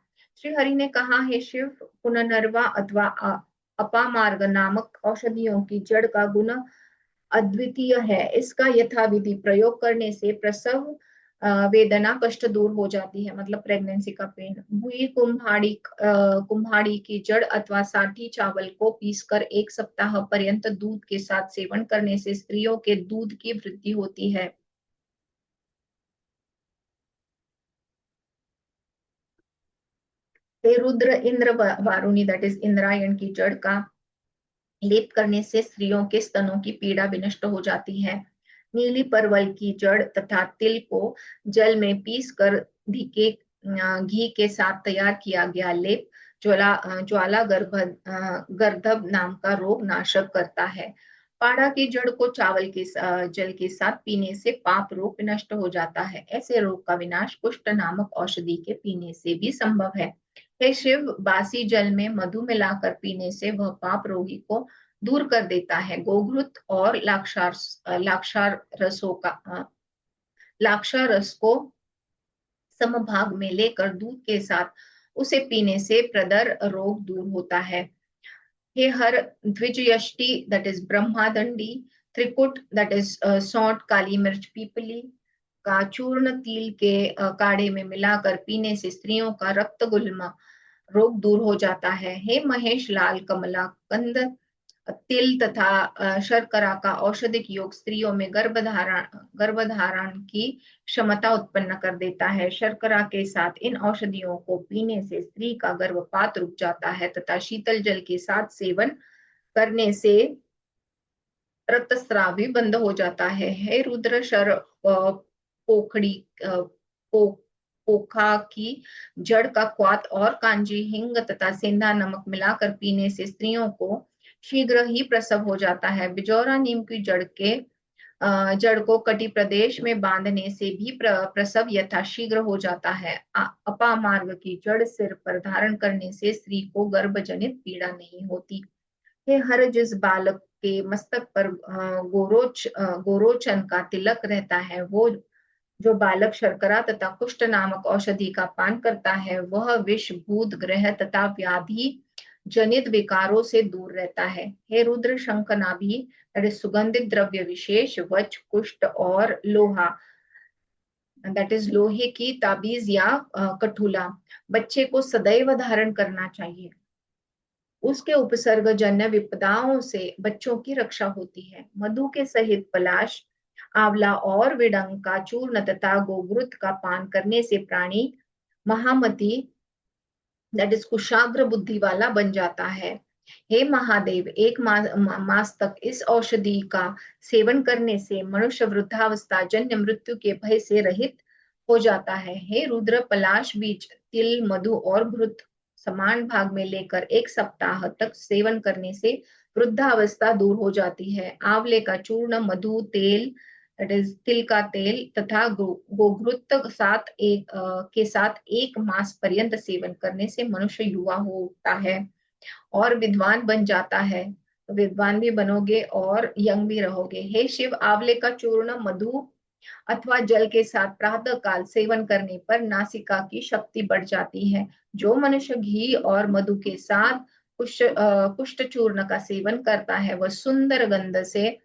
Speaker 2: श्री हरि ने कहा, हे शिव, पुनर्नवा अथवा अपामार्ग नामक औषधियों की जड़ का गुण अद्वितीय है। इसका यथाविधि प्रयोग करने से प्रसव वेदना कष्ट दूर हो जाती है, मतलब प्रेगनेंसी का पेन। भुई कुम्हाड़ी की जड़ अथवा साठी चावल को पीसकर 1 सप्ताह पर्यंत दूध के साथ सेवन करने से स्त्रियों के दूध की वृद्धि होती है। ते रुद्र इंद्र वारुणी, दैट इज इंद्रायण की जड़ का लेप करने से स्त्रियों के स्तनों की पीड़ा विनष्ट हो जाती है। नीली परवल की जड़ तथा तिल को जल में पीस कर घी के साथ तैयार किया गया लेप ज्वाला गर्दभ नाम का रोग नाशक करता है। पाड़ा की जड़ को चावल के जल के साथ पीने से पाप रोग नष्ट हो जाता है। ऐसे रोग का विनाश कुष्ठ नामक औषधि के पीने से भी संभव है। हे शिव, बासी जल में मधु मिलाकर पीने से वह पाप रोगी को दूर कर देता है। गोघृत और लाक्षार रसों का लाक्षा रस को समभाग में लेकर दूध के साथ उसे पीने से प्रदर रोग दूर होता है। हे हर, द्विजयष्टि दैट इज ब्रह्मादंडी, त्रिकुट दैट इज सौंठ काली मिर्च पीपली का चूर्ण तिल के काढ़े में मिलाकर पीने से स्त्रियों का रक्त गुल्मा रोग दूर हो जाता है। हे महेश, लाल कमला कंद तिल तथा शर्करा का औषधिक योग स्त्रियों में गर्भधारण की क्षमता उत्पन्न कर देता है। शर्करा के साथ इन औषधियों को पीने से स्त्री का गर्भपात रुक जाता है तथा शीतल जल के साथ सेवन करने से रक्तस्राव भी बंद हो जाता है। हे रुद्र शर पोखड़ी पो, पोखा की जड़ का क्वाथ और कांजी हिंग तथा सेंधा नमक मिलाकर पीने से स्त्रियों को शीघ्र ही प्रसव हो जाता है। बिजौरा नीम की जड़ को कटी प्रदेश में बांधने से भी प्रसव यथाशीघ्र हो जाता है। अपामार्ग की जड़ सिर पर धारण करने से स्त्री को गर्भजनित पीड़ा नहीं होती। हे हर, जिस बालक के मस्तक पर गोरोचन का तिलक रहता है, वो जो बालक शर्करा तथा कुष्ठ नामक औषधि का पान करता है, वह विष भूत ग्रह तथा व्याधि जनित विकारों से दूर रहता है। हे रुद्र, शंखनाभि सुगंधित द्रव्य विशेष वच कुष्ठ और लोहा दैट इज लोहे की ताबीज या कठुला बच्चे को सदैव धारण करना चाहिए। उसके उपसर्ग जन्य विपदाओं से बच्चों की रक्षा होती है। मधु के सहित पलाश, आंवला और विडंग का चूर्ण तथा गोघृत का पान करने से प्राणी महामती दैट इज कुशाग्र बुद्धि वाला बन जाता है। हे महादेव, 1 मास तक इस औषधि का सेवन करने से मनुष्य वृद्धावस्था जन्य मृत्यु के भय से रहित हो जाता है। हे रुद्र, पलाश बीज तिल मधु और घृत समान भाग में लेकर 1 सप्ताह तक सेवन करने से वृद्धावस्था दूर हो जाती है। आंवले का चूर्ण, मधु, तेल दैट इज तिल का तेल तथा गोघृत के साथ 1 मास पर्यंत सेवन करने से मनुष्य युवा हो उठता है और विद्वान बन जाता है। तो विद्वान भी बनोगे और यंग भी रहोगे। हे शिव, आंवले का चूर्ण मधु अथवा जल के साथ प्रातः काल सेवन करने पर नासिका की शक्ति बढ़ जाती है। जो मनुष्य घी और मधु के साथ कुष्ठ चूर्ण का सेवन करता है, वह सुंदर गंध से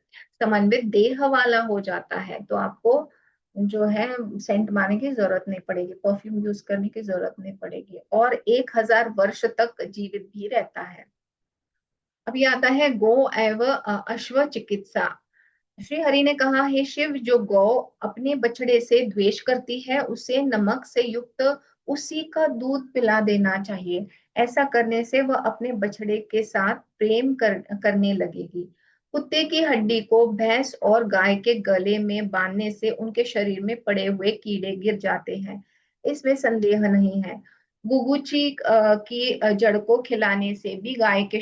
Speaker 2: समन्वित देह वाला हो जाता है। तो आपको जो है सेंट मारने की जरूरत नहीं पड़ेगी, परफ्यूम यूज करने की जरूरत नहीं पड़ेगी और 1000 वर्ष तक जीवित भी रहता है। अब ये आता है गो एवं अश्व चिकित्सा। श्री हरि ने कहा, हे शिव, जो गौ अपने बछड़े से द्वेष करती है, उसे नमक से युक्त उसी का दूध पिला देना चाहिए। ऐसा करने से वह अपने बछड़े के साथ करने लगेगी। कुत्ते की हड्डी को भैंस और गाय के गले में बांधने से उनके शरीर में पड़े हुए कीड़े गिर जाते हैं, इसमें संदेह नहीं है। गुगुची की जड़ को खिलाने से भी गायों के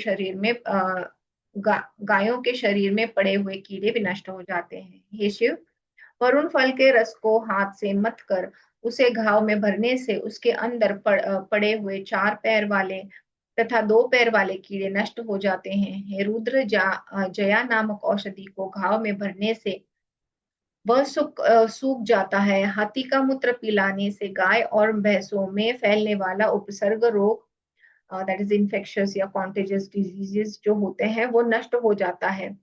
Speaker 2: शरीर में पड़े हुए कीड़े भी नष्ट हो जाते हैं। हे शिव, वरुण फल के रस को हाथ से मथ कर उसे घाव में भरने से उसके अंदर पड़े हुए 4 पैर वाले तथा 2 पैर वाले कीड़े नष्ट हो जाते हैं। हे रुद्र, जया नामक औषधि को घाव में भरने से वह सूख जाता है। हाथी का मूत्र पिलाने से गाय और भैंसों में फैलने वाला उपसर्ग रोग, दैट इज इन्फेक्शियस या कॉन्टेजियस डिजीजेस जो होते हैं, वो नष्ट हो जाता है।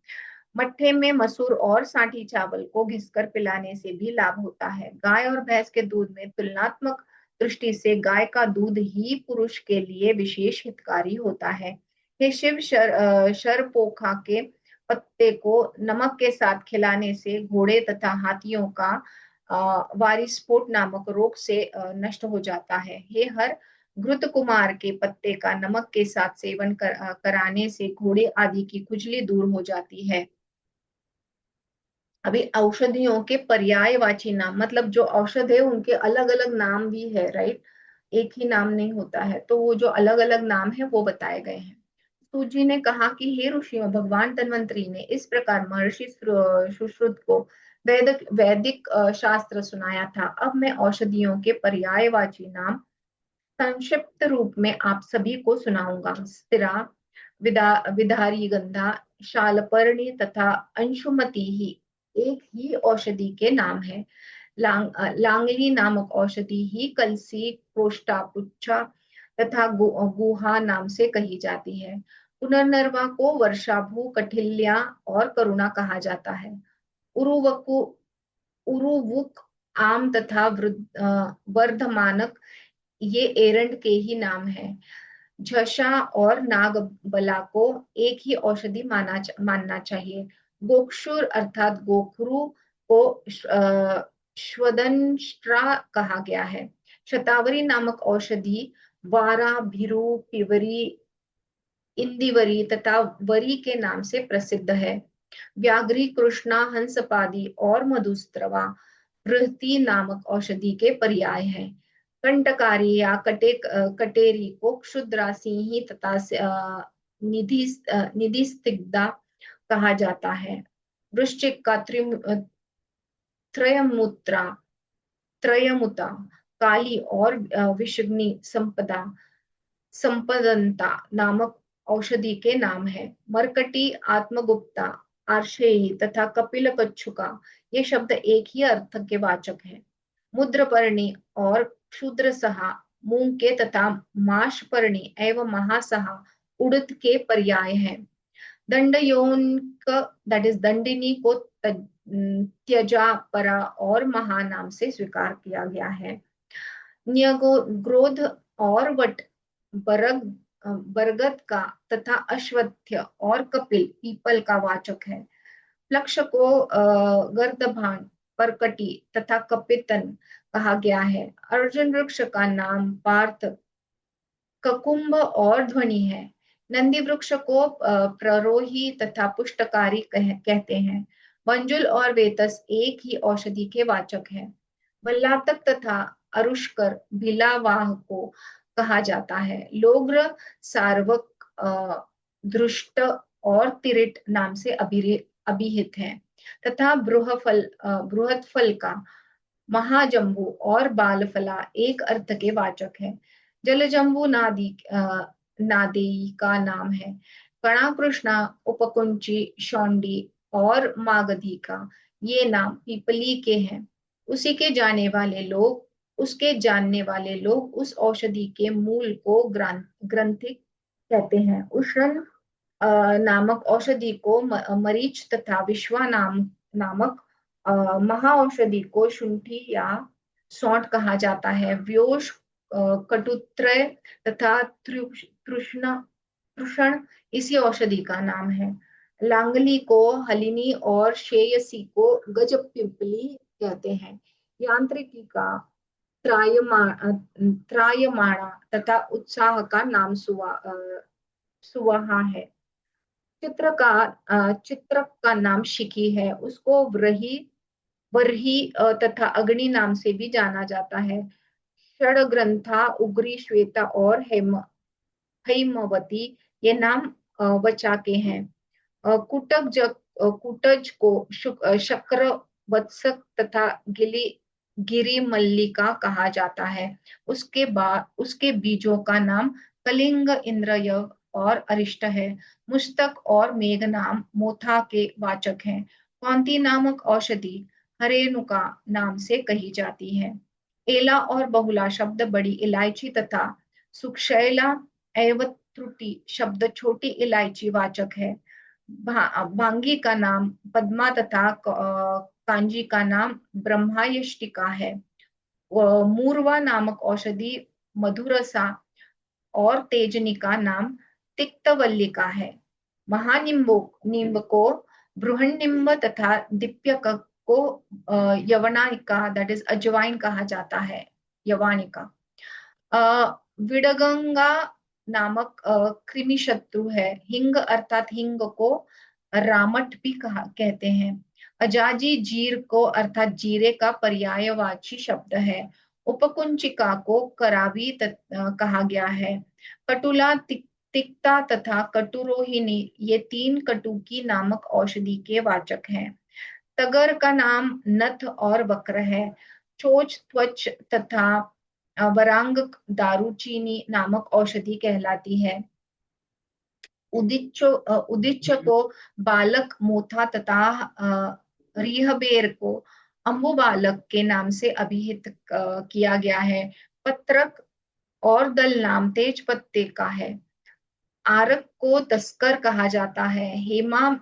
Speaker 2: मट्ठे में मसूर और साठी चावल को घिसकर पिलाने से भी लाभ होता है। गाय और भैंस के दूध में तुलनात्मक दृष्टि से गाय का दूध ही पुरुष के लिए विशेष हितकारी होता है। हे शिव, शरपोखा के पत्ते को नमक के साथ खिलाने से घोड़े तथा हाथियों का वारिस्फोट नामक रोग से नष्ट हो जाता है। हे हर, घृत कुमार के पत्ते का नमक के साथ सेवन कराने से घोड़े आदि की खुजली दूर हो जाती है। अभी औषधियों के पर्यायवाची नाम, मतलब जो औषध है उनके अलग अलग नाम भी है, राइट? एक ही नाम नहीं होता है, तो वो जो अलग अलग नाम है वो बताए गए हैं। सूजी ने कहा कि हे ऋषियों, भगवान धन्वंतरी ने इस प्रकार महर्षि सुश्रुत को वैदिक शास्त्र सुनाया था। अब मैं औषधियों के पर्यायवाची नाम संक्षिप्त रूप में आप सभी को सुनाऊंगा। स्थिरा, विधारी गंधा, शालपर्णी तथा अंशुमति ही एक ही औषधि के नाम है। लांगली नामक औषधि ही कलसी, प्रोष्टापुच्छा तथा गुहा नाम से कही जाती है। पुनर्नरवा को वर्षाभू, कठिल्या और करुणा कहा जाता है। उरुवकु उरुवुक, आम तथा वर्धमानक ये एरंड के ही नाम है। झषा और नागबला को एक ही औषधि मानना चाहिए। गोक्षुर अर्थात गोखरू को श्वदंष्ट्रा कहा गया है। शतावरी नामक औषधि वारा, भिरु, पिवरी, इंदिवरी तथा वरी के नाम से प्रसिद्ध है। व्याघ्री, कृष्णा, हंसपादी और मधुस्त्रवा बृहति नामक औषधि के पर्याय है। कंटकारी या कटेरी को क्षुद्रासिंही तथा निधिस्तिग्धा कहा जाता है। वृश्चिक का त्रयमुत्रा त्रयमुता, काली और विषग्नि संपदा संपदंता नामक औषधि के नाम है। मरकटी, आत्मगुप्ता, आर्षेयी तथा कपिल कच्छुका ये शब्द एक ही अर्थ के वाचक हैं। मुद्रपर्णी और क्षुद्रसहा मूंग के तथा माशपर्णी एवं महासहा उड़द के पर्याय हैं। दंडयोनक, दैट इज दंडिनी को त्यजा, परा और महा नाम से स्वीकार किया गया है। न्यग्रोध और वट बरगद का तथा अश्वत्थ और कपिल पीपल का वाचक है। लक्ष को गर्दभान, परकटी तथा कपितन कहा गया है। अर्जुन वृक्ष का नाम पार्थ, ककुंभ और ध्वनि है। नंदी वृक्ष को प्ररोही तथा पुष्टकारी कहते हैं। मंजुल और वेतस एक ही औषधि के वाचक हैं। बल्लातक तथा अरुष्कर भिलावाह को कहा जाता है। लोग्र, सार्वक, दृष्ट और तिरिट नाम से अभिहित हैं तथा बृहत फल का महाजंबू और बालफला एक अर्थ के वाचक है। जलजंबू नादेई का नाम है। कणा, कृष्णा, उपकुंची, शौंडी और मागधी का ये नाम पीपली के हैं। उसी के जाने वाले लोग उसके जानने वाले लोग उस औषधि के मूल को ग्रंथिक कहते हैं। उष्ण नामक औषधि को मरीच तथा विश्वा नामक महाऔषधि को शुंठी या सौंठ कहा जाता है। व्योष, कटुत्रय तथा तृषण इसी औषधि का नाम है। लांगली को हलिनी और शेयसी को गज पिंपली कहते हैं। यांत्रिकी का त्रायमाणा तथा उत्साह का नाम सुवाहा है। चित्रक का नाम शिखी है। उसको वर्ही तथा अग्नि नाम से भी जाना जाता है। षडग्रंथा, उग्री, श्वेता और हैमवती ये नाम वचा के हैं। कुटज को शक्र, वत्सक तथा गिरी मल्लिका कहा जाता है। उसके बाद उसके बीजों का नाम कलिंग, इंद्रयव और अरिष्ट है। मुस्तक और मेघ नाम मोथा के वाचक हैं। कौंती नामक औषधि हरेनुका नाम से कही जाती है। एला और बहुला शब्द बड़ी इलायची तथा सुक्षैला एवं त्रुटि शब्द छोटी इलायची वाचक है। भांगी का नाम पद्मा तथा कांजी का नाम ब्रह्मायष्टिका है। मूर्वा नामक औषधि मधुरसा और तेजनी का नाम तिक्तवल्लिका है। नींब को बृहन्निम्ब तथा दिप्यक को यवनाइका दैट इज अजवाइन कहा जाता है। यवानिका विडगंगा नामक कृमि शत्रु है। हिंग अर्थात हिंग को रामट भी कहते हैं। अजाजी जीर को अर्थात जीरे का पर्यायवाची शब्द है। उपकुंचिका को करावी कहा गया है। कटुला तिक्ता तथा कटुरोहिणी ये तीन कटुकी नामक औषधि के वाचक हैं। तगर का नाम नथ और वक्र है। चोच त्वच तथा वरांग दारूचीनी नामक औषधि कहलाती है। उदिच्च को बालक मोथा तथा रिहबेर को अम्बु बालक के नाम से अभिहित किया गया है। पत्रक और दल नाम तेज पत्ते का है। आरक को तस्कर कहा जाता है। हेमाभ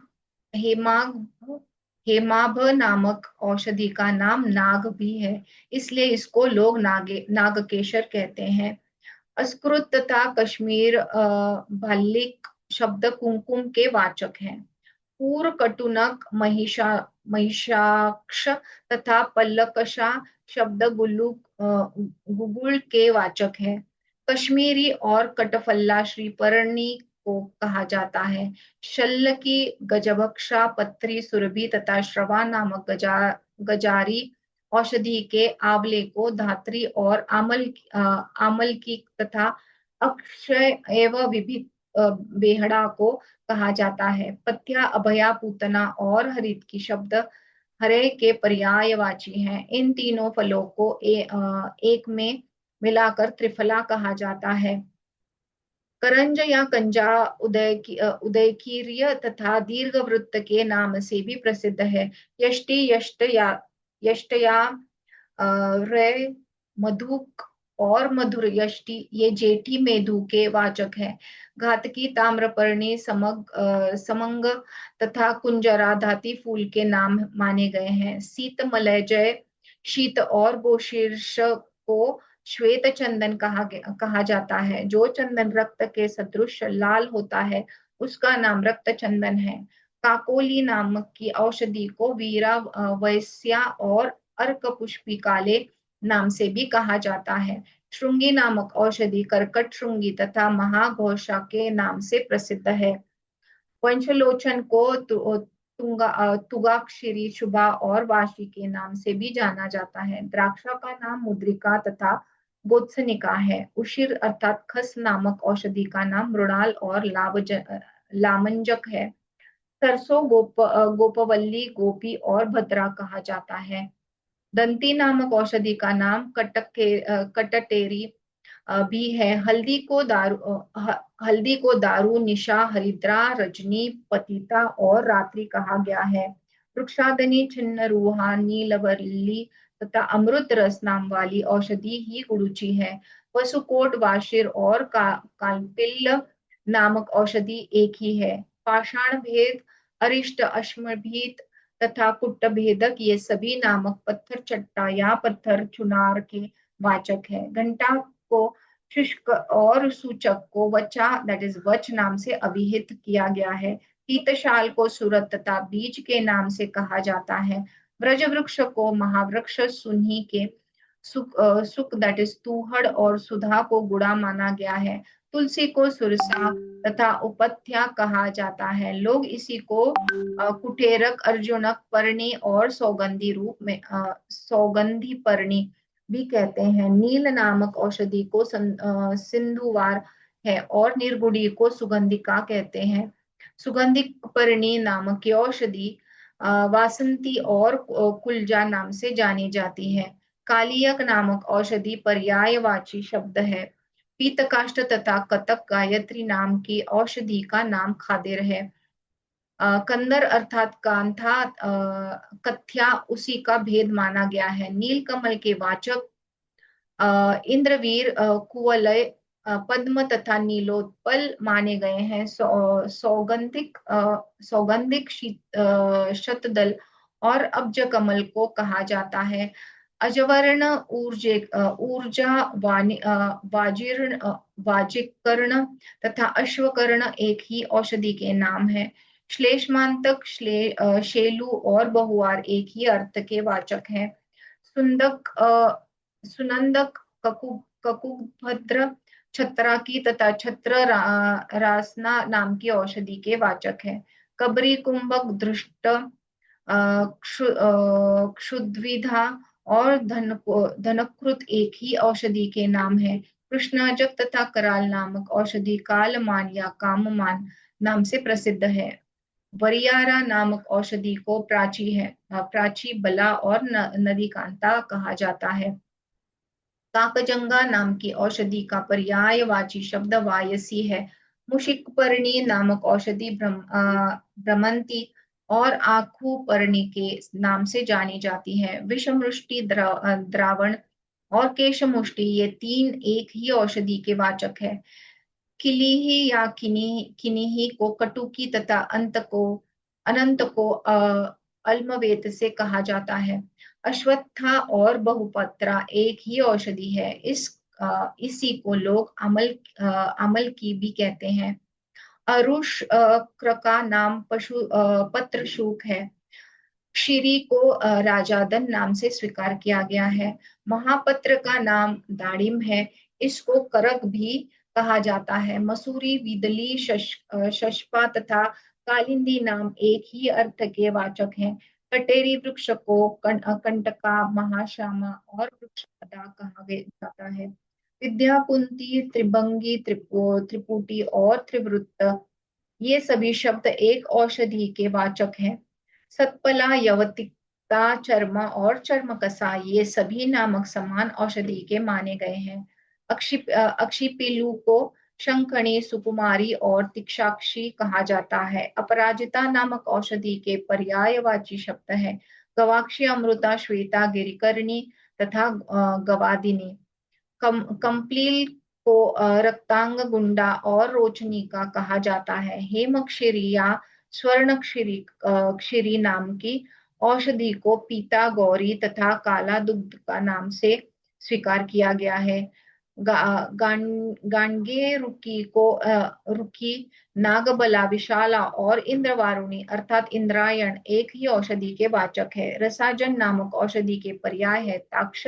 Speaker 2: हेमाभ नामक औषधि का नाम नाग भी है, इसलिए इसको लोग नागकेशर कहते हैं। असकृत तथा कश्मीर भल्लिक शब्द कुमकुम के वाचक हैं। पूर कटुनक महिषाक्ष तथा पल्लकशा शब्द गुगुल के वाचक है। कश्मीरी और कटफल्ला श्रीपर्णी को कहा जाता है। शल्य की गजभक्षा पत्री सुरभि तथा श्रवा नामक गजारी औषधि के आंवले को धात्री और आमल की तथा अक्षय एवं विभिन्न बेहड़ा को कहा जाता है। पथ्या अभया पूतना और हरित की शब्द हरे के पर्यायवाची हैं। इन तीनों फलों को एक में मिलाकर त्रिफला कहा जाता है। करंज या कंजा उदयकीर्य तथा दीर्घवृत्त के नाम से भी प्रसिद्ध है। यष्टया रे मधुक और मधुर यष्टि ये जेठी मेधु के वाचक है। घातकी ताम्रपर्णी समंग तथा कुंजरा धाती फूल के नाम माने गए हैं। शीत मलयजय शीत और गोशीर्ष को श्वेत चंदन कहा जाता है। जो चंदन रक्त के सदृश लाल होता है उसका नाम रक्त चंदन है। काकोली नामक की औषधि को वीरा वैस्या और अर्क पुष्पी काले नाम से भी कहा जाता है। श्रृंगी नामक औषधि कर्कट श्रृंगी तथा महाघोषा के नाम से प्रसिद्ध है। वंशलोचन को तुगाक्षरी शुभा और वाशी के नाम से भी जाना जाता है। द्राक्षा का नाम मुद्रिका तथा गोत्सनिका है। उशिर अर्थात खस नामक औषधि का नाम मृणाल और लामंजक है। सरसों गोपवल्ली गोपी और भद्रा कहा जाता है। दंती नामक औषधि का नाम कटटेरी भी है। हल्दी को दारू निशा हरिद्रा रजनी पतिता और रात्रि कहा गया है। वृक्षादनी छिन्न रूहा नीलवल्ली तथा अमृत रस नाम वाली औषधि ही गुरुचि है। वसुकोट वाशिर और कालपिल्ल नामक औषधि एक ही है। पाषाण भेद अरिष्ट अश्मभीत तथा कुट्ट भेदक ये सभी नामक पत्थर चट्टा या पत्थर चुनार के वाचक है। घंटा को शुष्क और सूचक को वचा दैट इज वच नाम से अभिहित किया गया है। पीतशाल को सुरत तथा बीज के नाम से कहा जाता है। ब्रज वृक्ष को महावृक्ष सुन्ही के सुख दैट इज तूहड़ और सुधा को गुड़ा माना गया है। तुलसी को सुरसा तथा उपथ्या कहा जाता है। लोग इसी को कुटेरक अर्जुनक पर्णी और सौगंधी रूप में सौगंधी पर्णी भी कहते हैं। नील नामक औषधि को सिंधुवार है और निर्गुड़ी को सुगंधिका कहते हैं। सुगंधिक पर्णी नामक की औषधि वासंती और कुलजा नाम से जानी जाती है। कालियक नामक औषधि पर्यायवाची शब्द है। पीतकाष्ठ तथा कतक गायत्री नाम की औषधि का नाम खादिर है। कंदर अर्थात कांथा, कथ्या उसी का भेद माना गया है। नीलकमल के वाचक इंद्रवीर, कुवलय, पद्म तथा नीलोत्पल माने गए हैं। सौगंधिक शतदल और अब्ज कमल को कहा जाता है। अजवर्ण, ऊर्जा, वाजीर्ण, वाजिकर्ण तथा अश्वकर्ण एक ही औषधि के नाम है। श्लेष्मांतक, शेलु और बहुआर एक ही अर्थ के वाचक हैं। सुंदक, सुनंदक, ककुभद्र, छत्राकी तथा रासना नाम की औषधि के वाचक है। कबरी, कुंभक, धृष्ट, क्षुद्विधा और धनकृत एक ही औषधि के नाम है। कृष्णाजक तथा कराल नामक औषधि कालमान या काममान नाम से प्रसिद्ध है। वरियारा नामक औषधि को प्राची, बला और नदी कांता कहा जाता है। काकजंगा नाम की औषधि का पर्यायवाची शब्द वायसी है। मुशिकपर्णी नामक औषधि भ्रमंती और आखूपर्णी के नाम से जानी जाती है। विषमुष्टि, द्रावण और केशमुष्टि ये तीन एक ही औषधि के वाचक है। किलीही या किनीही को कटुकी तथा अनंत को अल्मवेत से कहा जाता है। अश्वत्था और बहुपत्रा एक ही औषधि है। इसी को लोग अमल की भी कहते हैं। अरुष का नाम पत्र शूक है। क्षीरी को राजादन नाम से स्वीकार किया गया है। महापत्र का नाम दाड़िम है। इसको करक भी कहा जाता है। मसूरी, विदली, शशपा तथा कालिंदी नाम एक ही अर्थ के वाचक हैं। कटेरी वृक्ष को कंटका, महाश्यामा और वृक्षदा कहा जाता है। विद्या, कुंती, त्रिभंगी, त्रिपुटी और त्रिवृत्त ये सभी शब्द एक औषधि के वाचक हैं। सतपला, यवतिकता, चर्म और चर्मकसा ये सभी नामक समान औषधि के माने गए हैं। अक्षिपिलु को शंखणी, सुकुमारी और तिक्षाक्षी कहा जाता है। अपराजिता नामक औषधि के पर्यायवाची शब्द है। गवाक्षी, अमृता, श्वेता, गिरिकर्णी तथा गवादिनी। कंप्लील को रक्तांग, गुंडा और रोचनी का कहा जाता है। हेमक्षीरी या क्षीरी नाम की औषधि को पीता, गौरी तथा काला दुग्ध का नाम से स्वीकार किया गया है। गांगे रुकी, नागबला, विशाला और इंद्रवारुणी अर्थात इंद्रायण एक ही औषधि के वाचक है। रसाजन नामक औषधि के पर्याय है ताक्ष,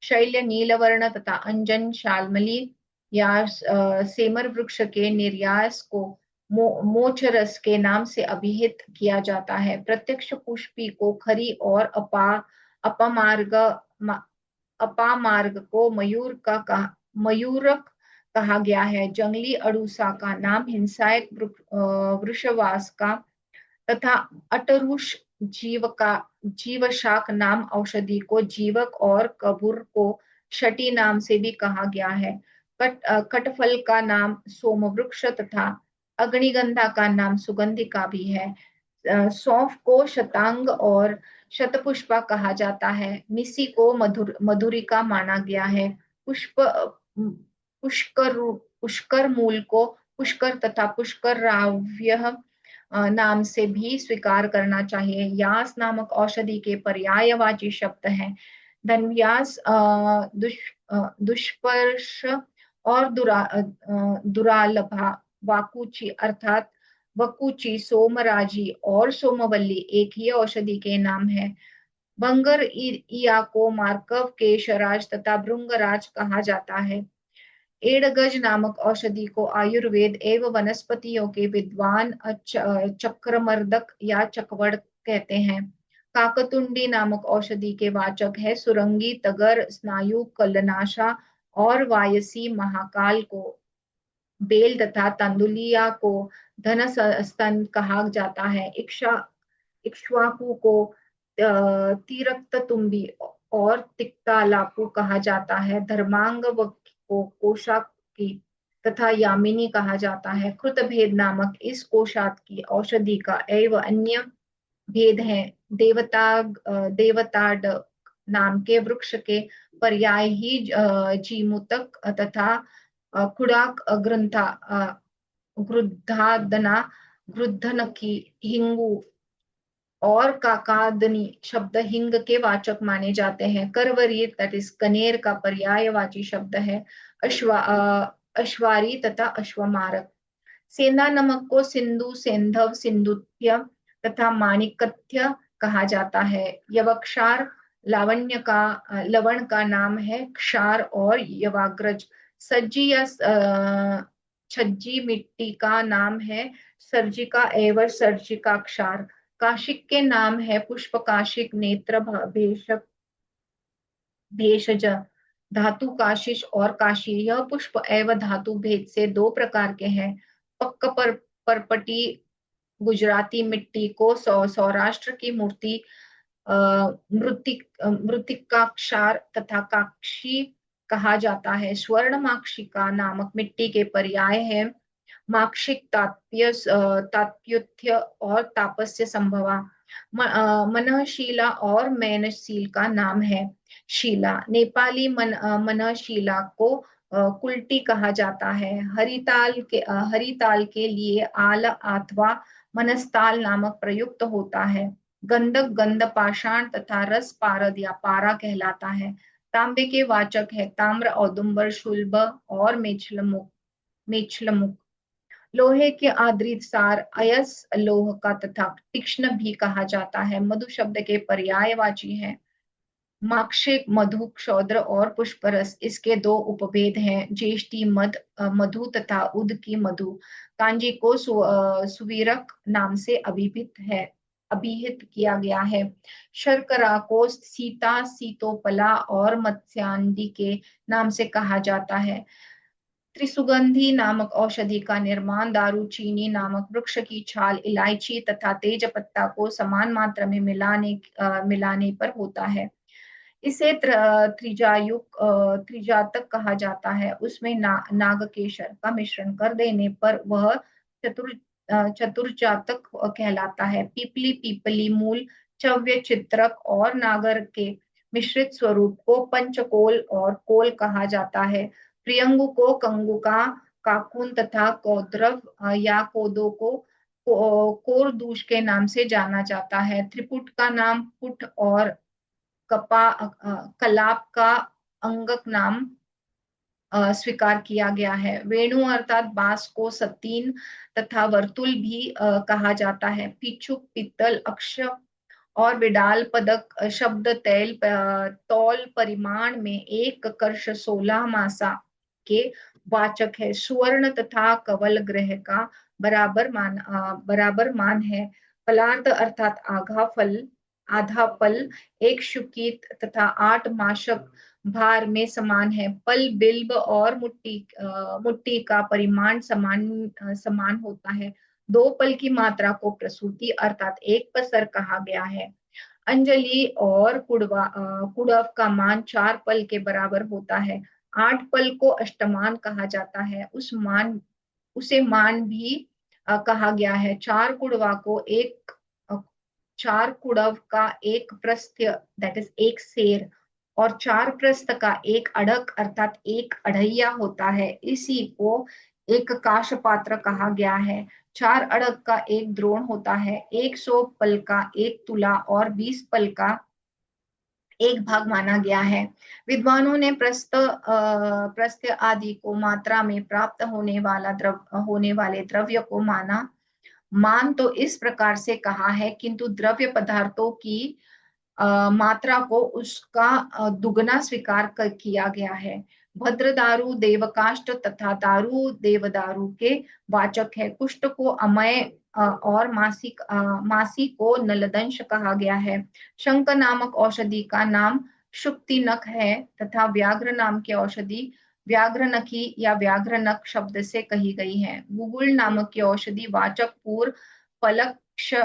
Speaker 2: शैल्य, नीलवर्ण तथा अंजन, शालमली या सेमर वृक्ष के निर्यास को मोचरस के नाम से अभिहित किया जाता है। प्रत्यक्ष पुष्पी को खरी और अपामार्ग अपामार्ग को मयूरक कहा गया है। जंगली अड़ूसा का नाम हिंसायक, वृषवास का तथा अटरुष जीवशाक नाम औषधि को जीवक और कबूर को शटी नाम से भी कहा गया है। कटफल का नाम सोमवृक्ष तथा अग्निगंधा का नाम सुगंधिका भी है। सौंफ को शतांग और शतपुष्पा कहा जाता है। निसी को मधुरिका माना गया है। पुष्कर मूल को पुष्कर तथा पुष्कर राव्य नाम से भी स्वीकार करना चाहिए। यास नामक औषधि के पर्यायवाची शब्द हैं। धनव्यास, दुष्पर्श और दुरालभा। वाकुची अर्थात वकुची, सोमराजी और सोमवल्ली एक ही औषधि के नाम है। बंगर इया को मार्कव, केशराज तथा भृंगराज कहा जाता है। एड़गज नामक औषधि को आयुर्वेद एवं वनस्पतियों के विद्वान चक्रमर्दक या चकवड़ कहते हैं। काकतुंडी नामक औषधि के वाचक है सुरंगी, तगर, स्नायु, कलनाशा और वायसी। महाकाल को बेल तथा तंदुलिया को धन स्तन कहा जाता है। इक्ष्वाकु को तिरक्त तुम्बी और तिक्तालापु कहा जाता है। धर्मांग को कोशाकी तथा यामिनी कहा जाता है। कृत भेद नामक इस कोशात की औषधि का एव अन्य भेद है। देवताड नाम के वृक्ष के पर्याय ही जीमूतक तथा खुड़ाक ग्रंथा गृद्धादना गृद्धनकी हिंगू और काकादनी शब्द हिंग के वाचक माने जाते हैं। करवरीर दैट इज कनेर का पर्यायवाची शब्द है। अश्वारी तथा अश्वमारक। सेंधा नमक को सिंधु सेंधव सिंधुत्य तथा माणिकत्य कहा जाता है। यवक्षार लावण्य का लवण का नाम है। क्षार और यवाग्रज सज्जी या छज्जी मिट्टी का नाम है। सर्जिका एवं सर्जिका क्षार। काशिक के नाम है पुष्प काशिक नेत्र भेषक भेषज धातु काशिश और काशी। यह पुष्प एवं धातु भेद से दो प्रकार के हैं। पक्क परपटी गुजराती मिट्टी को सौराष्ट्र की मूर्ति मृतिकाक्षार तथा काक्षी कहा जाता है। स्वर्णमाक्षिका नामक मिट्टी के पर्याय है माक्षिक तात्युत्य और तापस्य संभवा। मनःशीला और मैनशील का नाम है शीला। नेपाली मनःशीला को कुल्टी कहा जाता है। हरिताल के लिए आल अथवा मनस्ताल नामक प्रयुक्त होता है। गंधक गंध पाषाण तथा रस पारद या पारा कहलाता है। तांबे के वाचक है ताम्र औदुंबर शुल्ब और मेचलमुख। लोहे के आदृत सार अयस लोह का तथा तीक्ष्ण भी कहा जाता है। मधु शब्द के पर्यायवाची है माक्षिक मधु क्षौद्र और पुष्परस। इसके दो उपभेद हैं ज्येष्ठी मधु तथा उद की मधु। कांजी को सुवीरक नाम से अभिहित किया गया है। शर्करा को सीता सीतोपला और मत्स्यांडी के नाम से कहा जाता है। त्रिसुगंधी नामक औषधि का निर्माण दारूचीनी नामक वृक्ष की छाल इलायची तथा तेज पत्ता को समान मात्रा में मिलाने पर होता है। इसे त्रिजातक कहा जाता है। उसमें नागकेशर का मिश्रण कर देने पर वह चतुर्जातक कहलाता है। पीपली पीपली मूल चव्य चित्रक और नागर के मिश्रित स्वरूप को पंचकोल और कोल कहा जाता है। प्रियंगु को कंगु का काकुन तथा कौद्रव या कोदो को कोरदूष के नाम से जाना जाता है। त्रिपुट का नाम पुट और कलाप का अंगक नाम स्वीकार किया गया है। वेणु अर्थात बांस को सतीन तथा वर्तुल भी कहा जाता है। पिछुक पित्तल अक्ष और विडाल पदक शब्द तौल परिमाण में एक कर्ष 16 मासा के वाचक है। सुवर्ण तथा कवल ग्रह का बराबर मान है। फलार्थ अर्थात आधा फल एक शुकीत तथा 8 माशक भार में समान है। पल बिल्ब और मुट्ठी का परिमाण समान होता है। 2 पल की मात्रा को प्रसूति अर्थात एक पसर कहा गया है। अंजलि और कुड़व का मान 4 पल के बराबर होता है। 8 पल को अष्टमान कहा जाता है। उसे मान भी कहा गया है। 4 कुड़व का एक प्रस्थ दैट इज एक सेर और 4 प्रस्थ का एक अड़क अर्थात एक अढ़ैया होता है। इसी को एक काश पात्र कहा गया है। 4 अड़क का एक द्रोण होता है। 100 पल का एक तुला और 20 पल का एक भाग माना गया है। विद्वानों ने प्रस्थ आदि को मात्रा में प्राप्त होने वाले द्रव्य को मान तो इस प्रकार से कहा है, किंतु द्रव्य पदार्थों की मात्रा को उसका दुगना स्वीकार किया गया है। भद्र दारू देवकाष्ट तथा दारू देवदारू के वाचक है। कुष्ठ को अमय और मासी को नलदंश कहा गया है। शंख नामक औषधि का नाम शुक्तिनक है तथा व्याघ्र नाम की औषधि व्याघ्रनखी या व्याघ्रनक शब्द से कही गई है। गुगुल नामक की औषधि वाचक पूर्व पलक्ष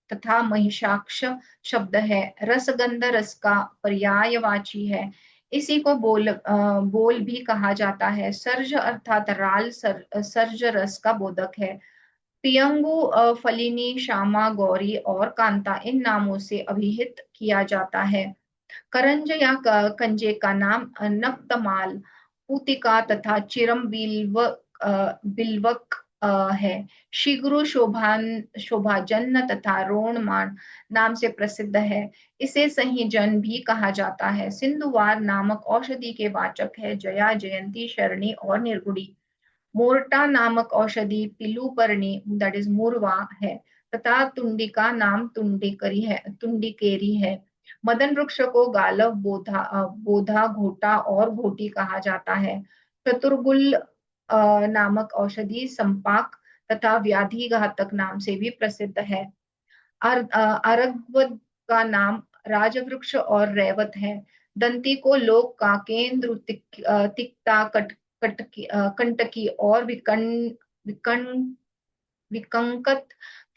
Speaker 2: तथा महिषाक्ष शब्द है। रसगंध रस का पर्यायवाची है। इसी को बोल भी कहा जाता है। सर्ज अर्थात राल सर्ज रस का बोधक है। पियंगु, फलिनी, श्यामा, गौरी और कांता इन नामों से अभिहित किया जाता है। करंज या कंजे का नाम नक्तमाल, पूतिका तथा चिरम बिल्वक है। शीघ्र शोभाजन तथा रोणमान नाम से प्रसिद्ध है। इसे संहिजन भी कहा जाता है। सिंधुवार नामक औषधि के वाचक है। जया, जयंती, शरणी और निर्गुड़ी। मोर्टा नामक औषधि पिलूपर्णी दैट इज मुरवा है, तथा तुंडिका नाम तुंडिकेरी है। मदन वृक्ष को गालव, बोधा, घोटा और घोटी कहा जाता है। चतुर्गुल नामक औषधि संपाक तथा व्याधि घातक नाम से भी प्रसिद्ध है। अरगवद का नाम राजवृक्ष और रैवत है। दंती को लोक का केंद्र, तिक्ता, कंटकी और विकंकत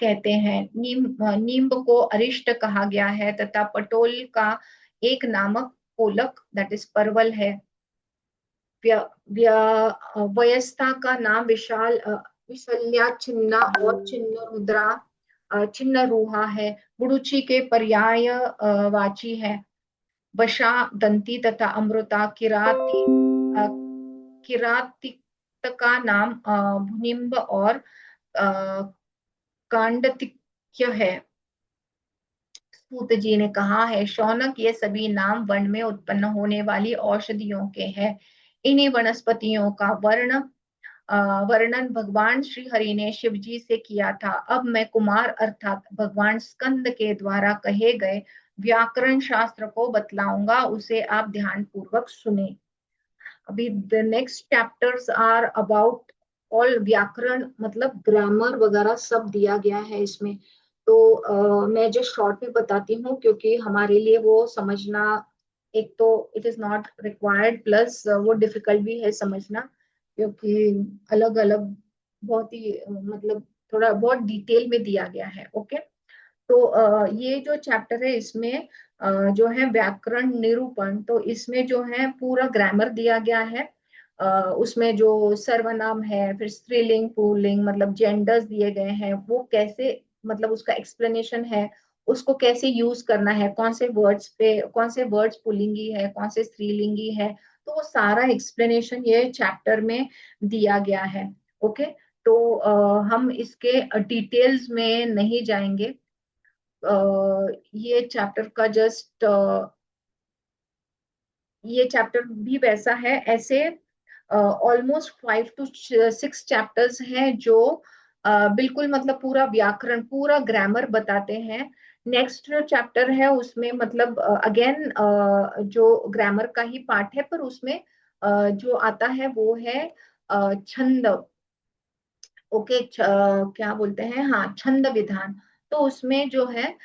Speaker 2: कहते हैं। नींब को अरिष्ट कहा गया है तथा पटोल का एक नामक पोलक दैट इज परवल है। वयस्ता का नाम विशल्या, छिन्ना और छिन्न रुद्रा, छिन्न रूहा है। गुड़ुचि के पर्याय वाची है। वशा, दंती तथा अमृता, किरातिक का नाम भुनिम्ब और कांडतिक्य है। सूत जी ने कहा है, शौनक, ये सभी नाम वन में उत्पन्न होने वाली औषधियों के हैं। इन्हीं वनस्पतियों का वर्णन भगवान श्री हरि ने शिव जी से किया था। अब मैं कुमार अर्थात भगवान स्कंद के द्वारा कहे गए व्याकरण शास्त्र को बतलाऊंगा, उसे आप ध्यान पूर्वक सुने। अभी the next chapters are about all व्याकरण, मतलब ग्रामर वगैरह सब दिया गया है इसमें। तो मैं जस्ट शॉर्ट में बताती हूँ, क्योंकि हमारे लिए वो समझना, एक तो it is not required, plus वो डिफिकल्ट भी है समझना, क्योंकि अलग अलग बहुत ही मतलब थोड़ा बहुत डिटेल में दिया गया है। ओके, तो ये जो चैप्टर है इसमें जो है व्याकरण निरूपण, तो इसमें जो है पूरा ग्रामर दिया गया है। उसमें जो सर्वनाम है, फिर स्त्रीलिंग, पुल्लिंग, मतलब जेंडर्स दिए गए हैं, वो कैसे, मतलब उसका एक्सप्लेनेशन है, उसको कैसे यूज करना है, कौन से वर्ड्स पुल्लिंगी है, कौन से स्त्रीलिंगी है, तो वो सारा एक्सप्लेनेशन ये चैप्टर में दिया गया है। ओके, तो हम इसके डिटेल्स में नहीं जाएंगे। ये चैप्टर का जस्ट ये चैप्टर भी वैसा है, ऐसे ऑलमोस्ट 5 to 6 चैप्टर्स हैं जो बिल्कुल मतलब पूरा व्याकरण, पूरा ग्रामर बताते हैं। नेक्स्ट जो चैप्टर है उसमें मतलब अगेन जो ग्रामर का ही पार्ट है, पर उसमें जो आता है वो है छंद। ओके, क्या बोलते हैं, हाँ, छंद विधान। तो उसमें जो है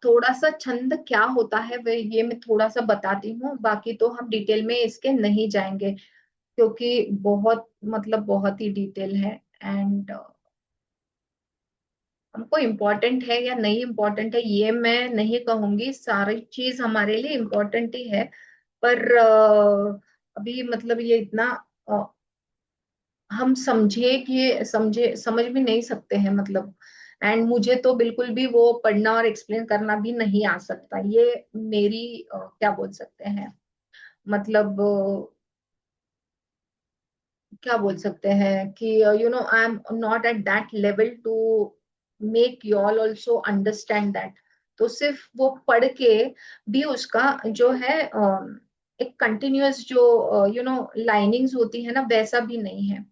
Speaker 2: थोड़ा सा छंद क्या होता है वे ये मैं थोड़ा सा बताती हूँ, बाकी तो हम डिटेल में इसके नहीं जाएंगे, क्योंकि बहुत मतलब बहुत ही डिटेल है। एंड हमको इम्पोर्टेंट है या नहीं इम्पोर्टेंट है ये मैं नहीं कहूंगी, सारी चीज हमारे लिए इम्पोर्टेंट ही है, पर अभी मतलब ये इतना हम समझे कि समझ भी नहीं सकते हैं मतलब। एंड मुझे तो बिल्कुल भी वो पढ़ना और एक्सप्लेन करना भी नहीं आ सकता, ये मेरी क्या बोल सकते हैं, मतलब क्या बोल सकते हैं कि I am not at that level to make you all also understand that. तो सिर्फ वो पढ़ के भी उसका जो है एक कंटिन्यूअस जो लाइनिंग्स होती है ना, वैसा भी नहीं है।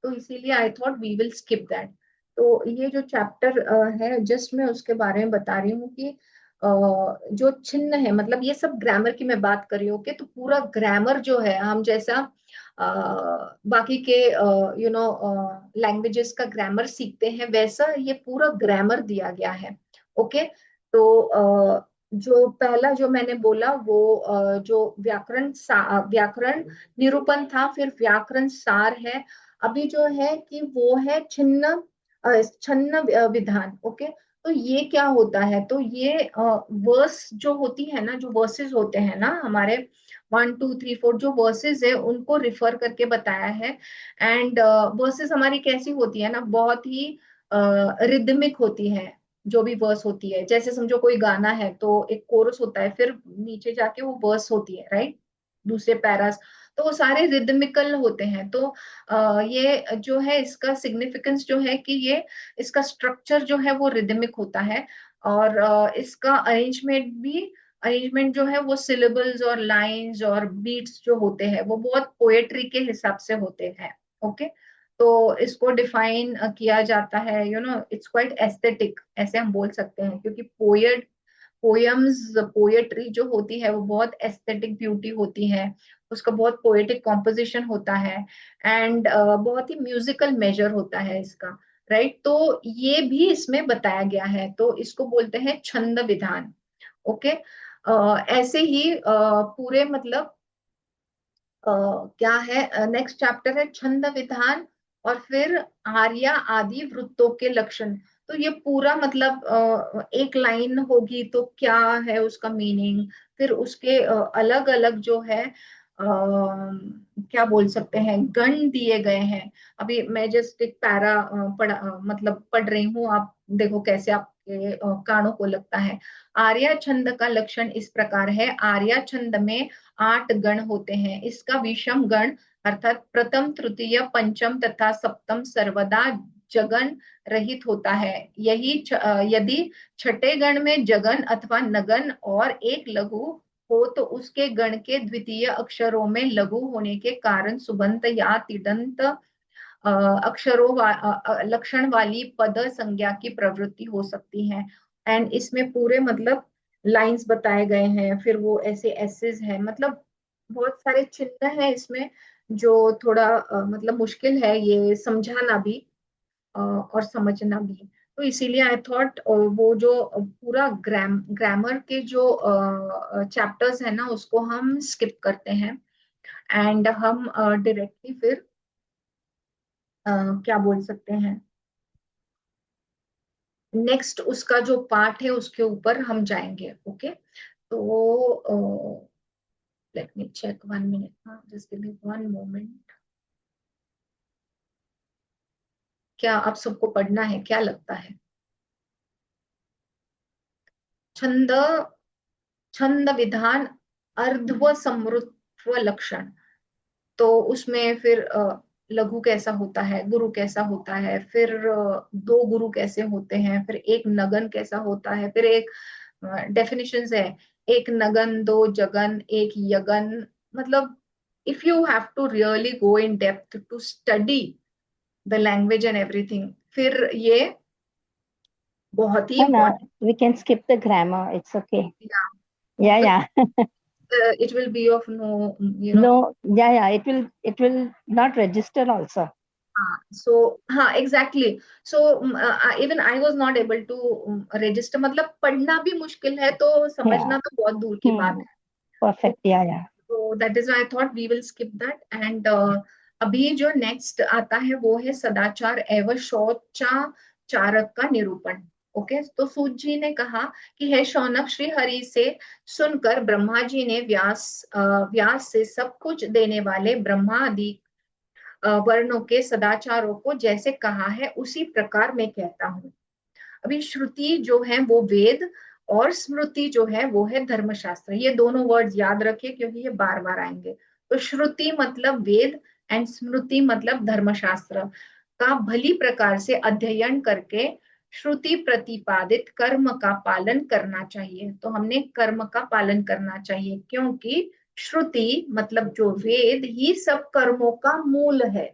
Speaker 2: तो इसीलिए I thought we will skip that. तो ये जो चैप्टर है जस्ट मैं उसके बारे में बता रही हूँ कि जो छिन्न है, मतलब ये सब ग्रामर की मैं बात कर रही हूँ। ओके, तो पूरा ग्रामर जो है हम जैसा बाकी के लैंग्वेजेस का ग्रामर सीखते हैं, वैसा ये पूरा ग्रामर दिया गया है। ओके, तो जो पहला जो मैंने बोला वो जो व्याकरण निरूपण था, फिर व्याकरण सार है। अभी जो है कि वो है छन्न विधान। ओके, तो ये क्या होता है, तो ये वर्स जो होती है ना, जो वर्सेस होते हैं ना हमारे 1 2 3 4 जो वर्सेस है उनको रिफर करके बताया है। एंड वर्सेस हमारी कैसी होती है ना, बहुत ही रिदमिक होती है। जो भी वर्स होती है, जैसे समझो कोई गाना है तो एक कोरस होता है, फिर नीचे जाके वो वर्स होती है, राइट, दूसरे पैरास। तो वो सारे रिदमिकल होते हैं। तो ये जो है इसका सिग्निफिकेंस जो है कि ये इसका स्ट्रक्चर जो है वो रिदमिक होता है। और इसका अरेंजमेंट जो है वो सिलेबल्स और लाइंस और बीट्स जो होते हैं वो बहुत पोएट्री के हिसाब से होते हैं। ओके, तो इसको डिफाइन किया जाता है, इट्स क्वाइट एस्थेटिक, ऐसे हम बोल सकते हैं, क्योंकि पोयम्स पोएट्री जो होती है वो बहुत एस्थेटिक ब्यूटी होती है, उसका बहुत पोएटिक कॉम्पोजिशन होता है। एंड बहुत ही म्यूजिकल मेजर होता है इसका, राइट। तो ये भी इसमें बताया गया है, तो इसको बोलते हैं छंद विधान। ओके, ऐसे ही पूरे मतलब क्या है, नेक्स्ट चैप्टर है छंद विधान, और फिर आर्या आदि वृत्तों के लक्षण। तो ये पूरा मतलब एक लाइन होगी तो क्या है उसका मीनिंग, फिर उसके अलग अलग जो है क्या बोल सकते हैं, गण दिए गए हैं। अभी मैं जस्ट एक पैरा मतलब पढ़ रही हूँ, आप देखो कैसे आपके कानों को लगता है। आर्या छंद का लक्षण इस प्रकार है। आर्या छंद में 8 गण होते हैं। इसका विषम गण अर्थात प्रथम तृतीय पंचम तथा सप्तम सर्वदा जगन रहित होता है। यदि छठे गण में जगन अथवा नगन और एक लघु हो तो उसके गण के द्वितीय अक्षरों में लघु होने के कारण सुबंत या तिडंत लक्षण वाली पद संज्ञा की प्रवृत्ति हो सकती है। एंड इसमें पूरे मतलब लाइंस बताए गए हैं, फिर वो ऐसे एसेस है, मतलब बहुत सारे चिन्ह हैं इसमें, जो थोड़ा मतलब मुश्किल है ये समझाना भी और समझना भी। तो इसीलिए आई थॉट वो जो पूरा ग्रामर के जो चैप्टर्स है ना उसको हम स्किप करते हैं। एंड हम डायरेक्टली फिर क्या बोल सकते हैं, नेक्स्ट उसका जो पार्ट है उसके ऊपर हम जाएंगे। ओके, तो let me check 1 minute, just give me 1 moment. क्या आप सबको पढ़ना है, क्या लगता है? छंद छंद विधान अर्धव समृद्धव लक्षण। तो उसमें फिर लघु कैसा होता है, गुरु कैसा होता है, फिर 2 गुरु कैसे होते हैं, फिर एक नगन कैसा होता है, फिर एक डेफिनेशंस है, एक नगन, 2 जगन, एक यगन। मतलब if you have to really go in depth to study the language and everything, फिर ये बहुत ही
Speaker 3: No, no,
Speaker 2: important.
Speaker 3: we can skip the grammar. It's okay. Yeah, yeah.
Speaker 2: It will be of no,
Speaker 3: No, yeah, yeah. It will not register also.
Speaker 2: हाँ exactly. So even I was not able to register, मतलब पढ़ना भी मुश्किल है तो
Speaker 3: Yeah.
Speaker 2: समझना तो बहुत दूर की बात है।
Speaker 3: Perfect. Yeah, yeah.
Speaker 2: तो that is I thought we will skip that. And अभी जो नेक्स्ट आता है वो है सदाचार एवं शौचाचारक का निरूपण। ओके, तो सूत जी ने कहा कि हे शौनक, श्री हरि से सुनकर ब्रह्मा जी ने व्यास से सब कुछ देने वाले ब्रह्मादि वर्णों के सदाचारों को जैसे कहा है उसी प्रकार मैं कहता हूँ। अभी श्रुति जो है वो वेद, और स्मृति जो है वो है धर्मशास्त्र। ये दोनों वर्ड्स याद रखिए क्योंकि ये बार बार आएंगे। तो श्रुति मतलब वेद एंड स्मृति मतलब धर्मशास्त्र का भली प्रकार से अध्ययन करके श्रुति प्रतिपादित कर्म का पालन करना चाहिए। तो हमने कर्म का पालन करना चाहिए क्योंकि श्रुति मतलब जो वेद ही सब कर्मों का मूल है।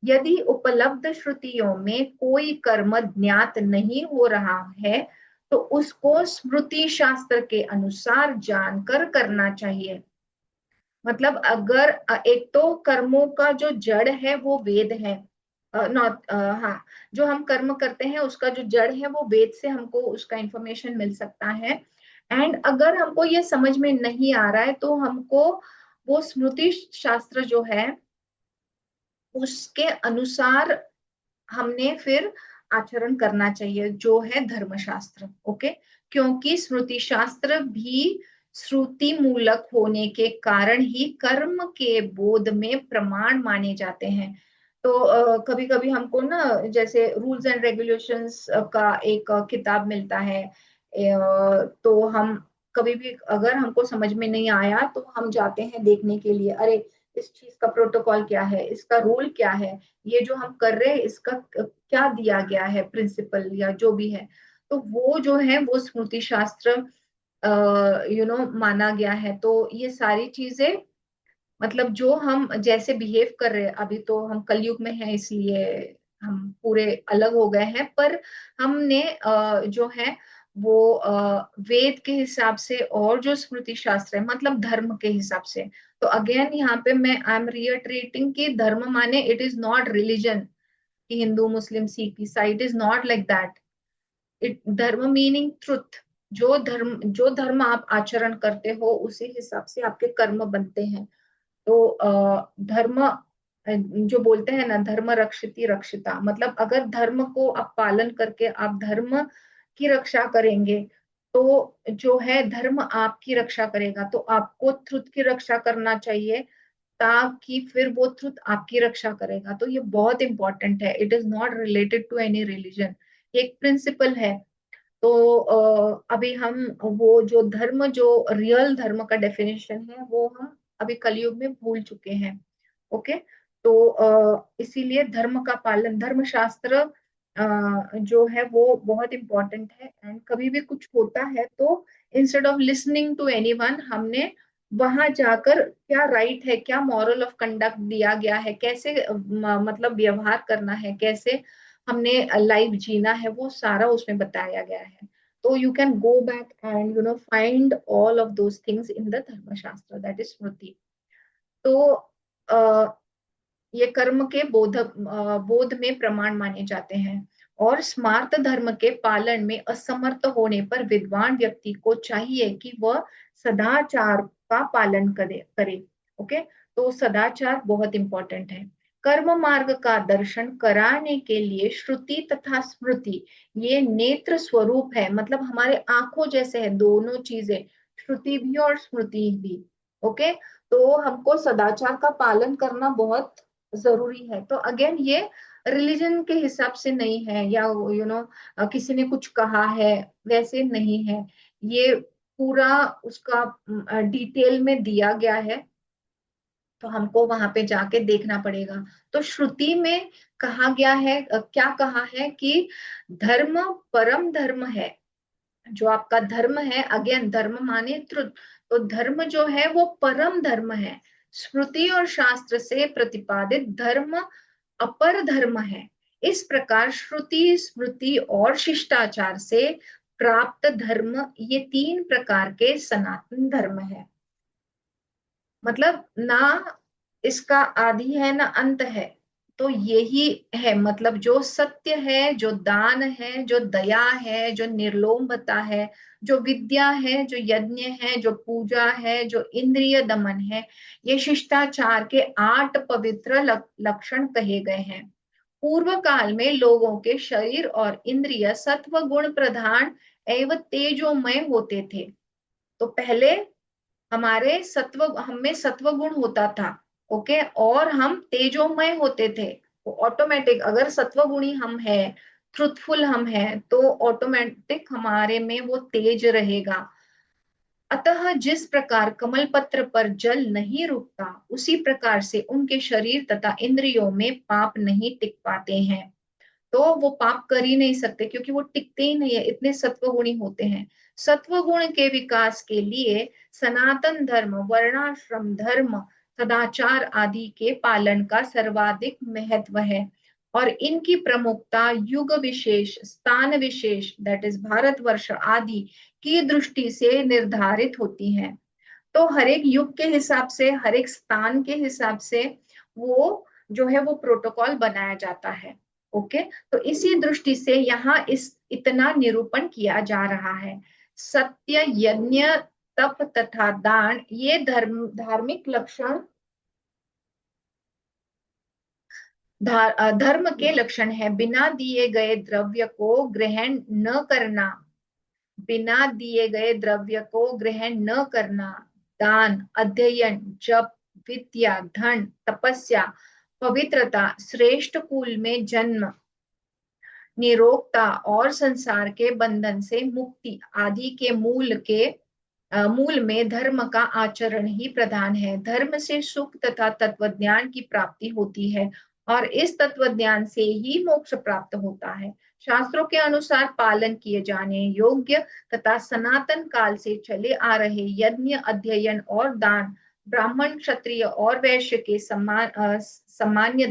Speaker 2: यदि उपलब्ध श्रुतियों में कोई कर्म ज्ञात नहीं हो रहा है तो उसको स्मृति शास्त्र के अनुसार जानकर करना चाहिए। मतलब अगर एक तो कर्मों का जो जड़ है वो वेद है, नॉट हाँ, जो हम कर्म करते हैं उसका जो जड़ है वो वेद से हमको उसका इंफॉर्मेशन मिल सकता है। एंड अगर हमको ये समझ में नहीं आ रहा है तो हमको वो स्मृति शास्त्र जो है उसके अनुसार हमने फिर आचरण करना चाहिए, जो है धर्मशास्त्र। ओके, क्योंकि स्मृति शास्त्र भी श्रुति मूलक होने के कारण ही कर्म के बोध में प्रमाण माने जाते हैं। तो कभी कभी हमको ना जैसे रूल्स एंड रेगुलेशंस का एक किताब मिलता है, तो हम कभी भी अगर हमको समझ में नहीं आया तो हम जाते हैं देखने के लिए, अरे इस चीज का प्रोटोकॉल क्या है, इसका रूल क्या है, ये जो हम कर रहे हैं इसका क्या दिया गया है प्रिंसिपल या जो भी है। तो वो जो है वो स्मृति शास्त्र माना गया है। तो ये सारी चीजें मतलब जो हम जैसे बिहेव कर रहे हैं, अभी तो हम कलयुग में हैं इसलिए हम पूरे अलग हो गए हैं, पर हमने जो है वो वेद के हिसाब से और जो स्मृति शास्त्र है मतलब धर्म के हिसाब से। तो अगेन यहाँ पे मैं आई एम रियट्रेटिंग कि धर्म माने इट इज नॉट रिलीजन कि हिंदू मुस्लिम सिख ईसाई, it is not like that. It धर्म मीनिंग ट्रुथ। जो धर्म आप आचरण करते हो उसी हिसाब से आपके कर्म बनते हैं। तो धर्म जो बोलते हैं ना, धर्म रक्षिति रक्षिता, मतलब अगर धर्म को आप पालन करके आप धर्म की रक्षा करेंगे तो जो है धर्म आपकी रक्षा करेगा। तो आपको ट्रुथ की रक्षा करना चाहिए ताकि फिर वो ट्रुथ आपकी रक्षा करेगा। तो ये बहुत इंपॉर्टेंट है, it is not related to any religion, ये एक प्रिंसिपल है। तो अभी हम वो जो धर्म जो रियल धर्म का डेफिनेशन है वो हम अभी कलयुग में भूल चुके हैं। ओके। तो इसीलिए धर्म का पालन, धर्म शास्त्र जो है वो बहुत इंपॉर्टेंट है। एंड कभी भी कुछ होता है तो instead of listening to anyone, हमने वहां जाकर क्या राइट है, क्या मॉरल ऑफ कंडक्ट दिया गया है, कैसे मतलब व्यवहार करना है, कैसे हमने लाइफ जीना है, वो सारा उसमें बताया गया है। तो you can go back and find all of those things in the धर्मशास्त्र, दैट इज स्मृति। तो ये कर्म के बोध में प्रमाण माने जाते हैं। और स्मार्त धर्म के पालन में असमर्थ होने पर विद्वान व्यक्ति को चाहिए कि वह सदाचार का पालन करे। ओके। तो सदाचार बहुत इंपॉर्टेंट है। कर्म मार्ग का दर्शन कराने के लिए श्रुति तथा स्मृति ये नेत्र स्वरूप है, मतलब हमारे आंखों जैसे है दोनों चीजें, श्रुति भी और स्मृति भी। ओके। तो हमको सदाचार का पालन करना बहुत जरूरी है। तो अगेन ये रिलीजन के हिसाब से नहीं है या किसी ने कुछ कहा है वैसे नहीं है, ये पूरा उसका डिटेल में दिया गया है। तो हमको वहां पे जाके देखना पड़ेगा। तो श्रुति में कहा गया है क्या कहा है कि धर्म परम धर्म है। जो आपका धर्म है, अगेन धर्म माने ट्रुथ, तो धर्म जो है वो परम धर्म है। स्मृति और शास्त्र से प्रतिपादित धर्म अपर धर्म है। इस प्रकार श्रुति स्मृति और शिष्टाचार से प्राप्त धर्म ये तीन प्रकार के सनातन धर्म है। मतलब ना इसका आदि है ना अंत है। तो यही है, मतलब जो सत्य है, जो दान है, जो दया है, जो निर्लोभता है, जो विद्या है, जो यज्ञ है, जो पूजा है, जो इंद्रिय दमन है, ये शिष्टाचार के 8 पवित्र लक्षण कहे गए हैं। पूर्व काल में लोगों के शरीर और इंद्रिय सत्व गुण प्रधान एवं तेजोमय होते थे। तो पहले हमारे सत्व हमें सत्व गुण होता था। ओके। और हम तेजोमय होते थे। तो ऑटोमेटिक अगर सत्व गुणी हम है, ट्रुथफुल हम है, तो ऑटोमेटिक हमारे में वो तेज रहेगा। अतः जिस प्रकार कमल पत्र पर जल नहीं रुकता उसी प्रकार से उनके शरीर तथा इंद्रियों में पाप नहीं टिक पाते हैं। तो वो पाप कर ही नहीं सकते क्योंकि वो टिकते ही नहीं है, इतने सत्वगुणी होते हैं। सत्वगुण के विकास के लिए सनातन धर्म, वर्णाश्रम धर्म, सदाचार आदि के पालन का सर्वाधिक महत्व है। और इनकी प्रमुखता युग विशेष, स्थान विशेष, दैट इज भारतवर्ष आदि की दृष्टि से निर्धारित होती है। तो हर एक युग के हिसाब से, हर एक स्थान के हिसाब से वो जो है वो प्रोटोकॉल बनाया जाता है। ओके। तो इसी दृष्टि से यहाँ इस इतना निरूपण किया जा रहा है। सत्य, यज्ञ, तप तथा दान ये धार्मिक लक्षण धर्म के लक्षण है। बिना दिए गए द्रव्य को ग्रहण न करना, बिना दिए गए द्रव्य को ग्रहण न करना, दान, अध्ययन, जप, विद्या, धन, तपस्या, पवित्रता, श्रेष्ठ कुल में जन्म, निरोगता और संसार के बंधन से मुक्ति आदि के मूल में धर्म का आचरण ही प्रधान है। धर्म से सुख तथा तत्वज्ञान की प्राप्ति होती है और इस तत्वज्ञान से ही मोक्ष प्राप्त होता है। शास्त्रों के अनुसार पालन किए जाने योग्य तथा सनातन काल से चले आ रहे यज्ञ, अध्ययन और दान ब्राह्मण, क्षत्रिय और वैश्य के सामान्य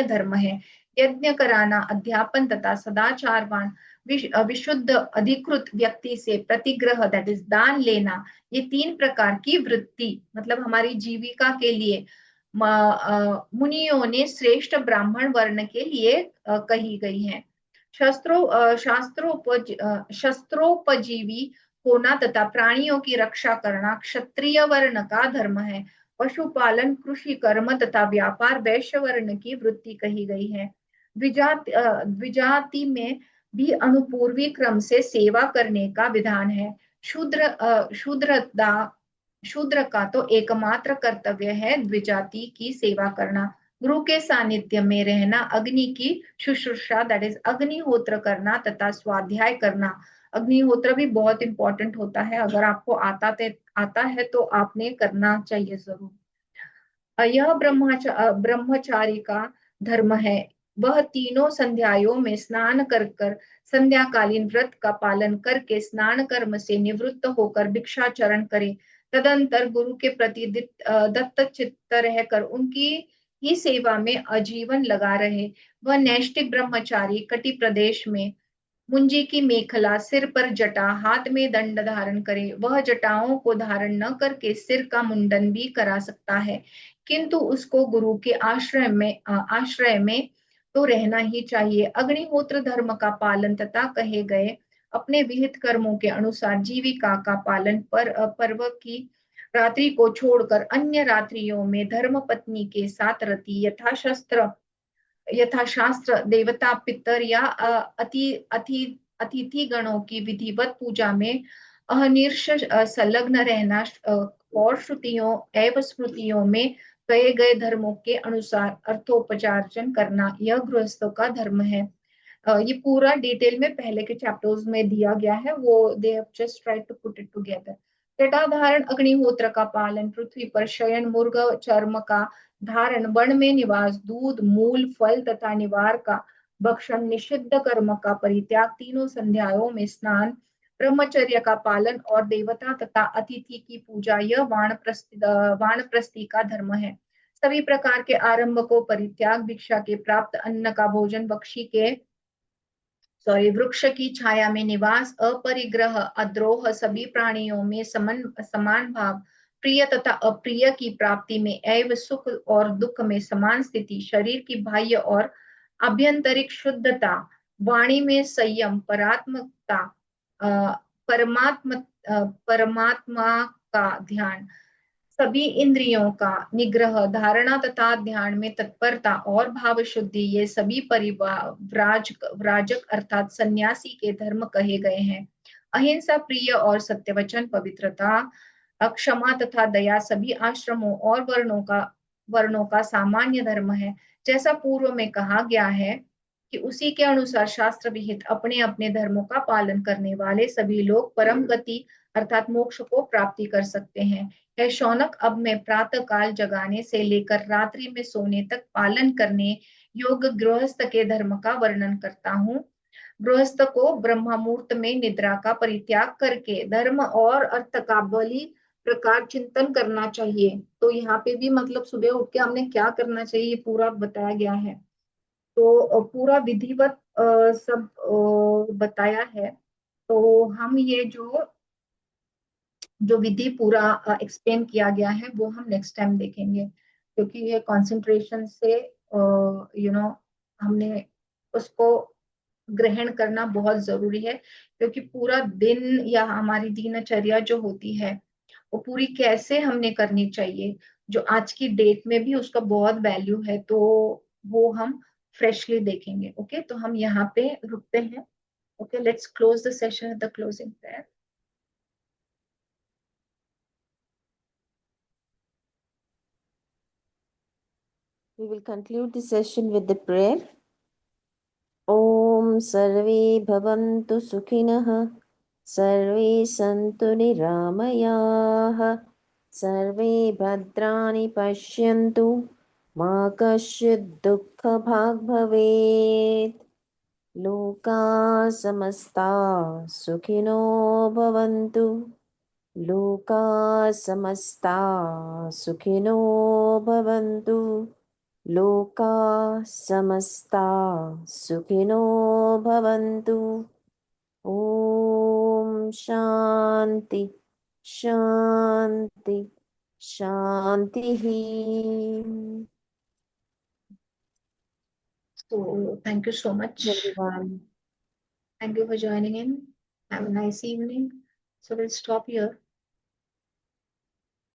Speaker 2: धर्म है। यज्ञ कराना, अध्यापन तथा सदाचारवान विशुद्ध अधिकृत व्यक्ति से प्रतिग्रह दैट इज दान लेना, ये 3 प्रकार की वृत्ति मतलब हमारी जीविका के लिए मुनियों ने श्रेष्ठ ब्राह्मण वर्ण के लिए कही गई है। शस्त्रोपजीवी होना तथा प्राणियों की रक्षा करना क्षत्रिय वर्ण का धर्म है। पशुपालन, कृषि कर्म तथा व्यापार वैश्य वर्ण की वृत्ति कही गई है। द्विजाति में भी अनुपूर्वी क्रम से सेवा करने का विधान है। शूद्र का तो एकमात्र कर्तव्य है द्विजाति की सेवा करना। गुरु के सानिध्य में रहना, अग्नि की शुश्रूषा दैट इज अग्निहोत्र करना तथा स्वाध्याय करना। अग्निहोत्र भी बहुत इंपॉर्टेंट होता है, अगर आपको आता है तो आपने करना चाहिए जरूर। यह ब्रह्मचारी का धर्म है। वह तीनों संध्याओं में स्नान कर संध्याकालीन व्रत का पालन करके स्नान कर्म से निवृत्त होकर भिक्षाचरण करे। तदंतर गुरु के प्रति दत्त चित्त रहकर उनकी ही सेवा में आजीवन लगा रहे। वह नैष्ठिक ब्रह्मचारी कटि प्रदेश में मुंजी की मेखला, सिर पर जटा, हाथ में दंड धारण करे। वह जटाओं को धारण न करके सिर का मुंडन भी करा सकता है, किंतु उसको गुरु के आश्रय में तो रहना ही चाहिए। अग्निहोत्र धर्म का पालन तथा कहे गए अपने विहित कर्मों के अनुसार जीविका का पालन पर्व की रात्रि को छोड़कर अन्य रात्रियों में धर्म पत्नी के साथ रति यथाशास्त्र देवता, पितर या अतिथि गणों की विधिवत पूजा में अहर्निश संलग्न रहना और श्रुतियों एवं स्मृतियों में कहे गए धर्मों के अनुसार अर्थोपचार्जन करना, यह गृहस्थों का धर्म है। ये पूरा डिटेल में पहले के चैप्टर्स में दिया गया है, वो they have just tried to put it together. जटाधारण, अग्निहोत्र का पालन, पृथ्वी पर शयन, मुर्ग चर्म का धारण, वन में निवास, दूध, मूल, फल तथा निवार का भक्षण, निषिद्ध कर्म का परित्याग, तीनों संध्याओं में स्नान, ब्रह्मचर्य का पालन और देवता तथा अतिथि की पूजा, यह वानप्रस्थी का धर्म है। सभी प्रकार के आरंभ को परित्याग, भिक्षा के प्राप्त अन्न का भोजन, वृक्ष की छाया में निवास, अपरिग्रह, अद्रोह, सभी प्राणियों में समान भाव, प्रिय तथा अप्रिय की प्राप्ति में एवं सुख और दुख में समान स्थिति, शरीर की बाह्य और आभ्यंतरिक शुद्धता, वाणी में संयम, परमात्मा का ध्यान, सभी इंद्रियों का निग्रह, धारणा तथा ध्यान में तत्परता और भाव शुद्धि, ये सभी व्राजक अर्थात सन्यासी के धर्म कहे गए हैं। अहिंसा, प्रिय और सत्यवचन, पवित्रता, क्षमा तथा दया सभी आश्रमों और वर्णों का सामान्य धर्म है। जैसा पूर्व में कहा गया है कि उसी के अनुसार शास्त्र विहित अपने अपने धर्मों का पालन करने वाले सभी लोग परम गति अर्थात मोक्ष को प्राप्ति कर सकते हैं। है शौनक, अब मैं प्रातः काल जगाने से लेकर रात्रि में सोने तक पालन करने योग्य गृहस्थ के धर्म का वर्णन करता हूँ। गृहस्थ को ब्रह्ममुहूर्त में निद्रा का परित्याग करके धर्म और अर्थ का बलि प्रकार चिंतन करना चाहिए। तो यहाँ पे भी मतलब सुबह उठ के हमने क्या करना चाहिए पूरा बताया गया है। तो पूरा विधिवत सब बताया है। तो हम ये जो विधि पूरा एक्सप्लेन किया गया है वो हम नेक्स्ट टाइम देखेंगे, क्योंकि ये कंसंट्रेशन से हमने उसको ग्रहण करना बहुत जरूरी है, क्योंकि पूरा दिन या हमारी दिनचर्या जो होती है वो पूरी कैसे हमने करनी चाहिए, जो आज की डेट में भी उसका बहुत वैल्यू है, तो वो हम फ्रेशली देखेंगे। ओके, तो हम यहाँ पे रुकते हैं। Okay, let's close the session with the closing prayer.
Speaker 1: We will conclude the session with the prayer. Om Sarve Bhavantu Sukhinah, Sarve Santu Niramayaः, Sarve Bhadrani Pashyantu, Ma Kaschid Dukkha Bhag Bhavet. Loka Samasta Sukhino Bhavantu, Loka Samasta Sukhino Bhavantu, Loka Samasta Sukhino Bhavantu. Om Shanti Shanti Shantihi.
Speaker 2: So thank you so much.
Speaker 1: Everyone.
Speaker 2: Thank you for joining in. Have a nice evening. So we'll stop here.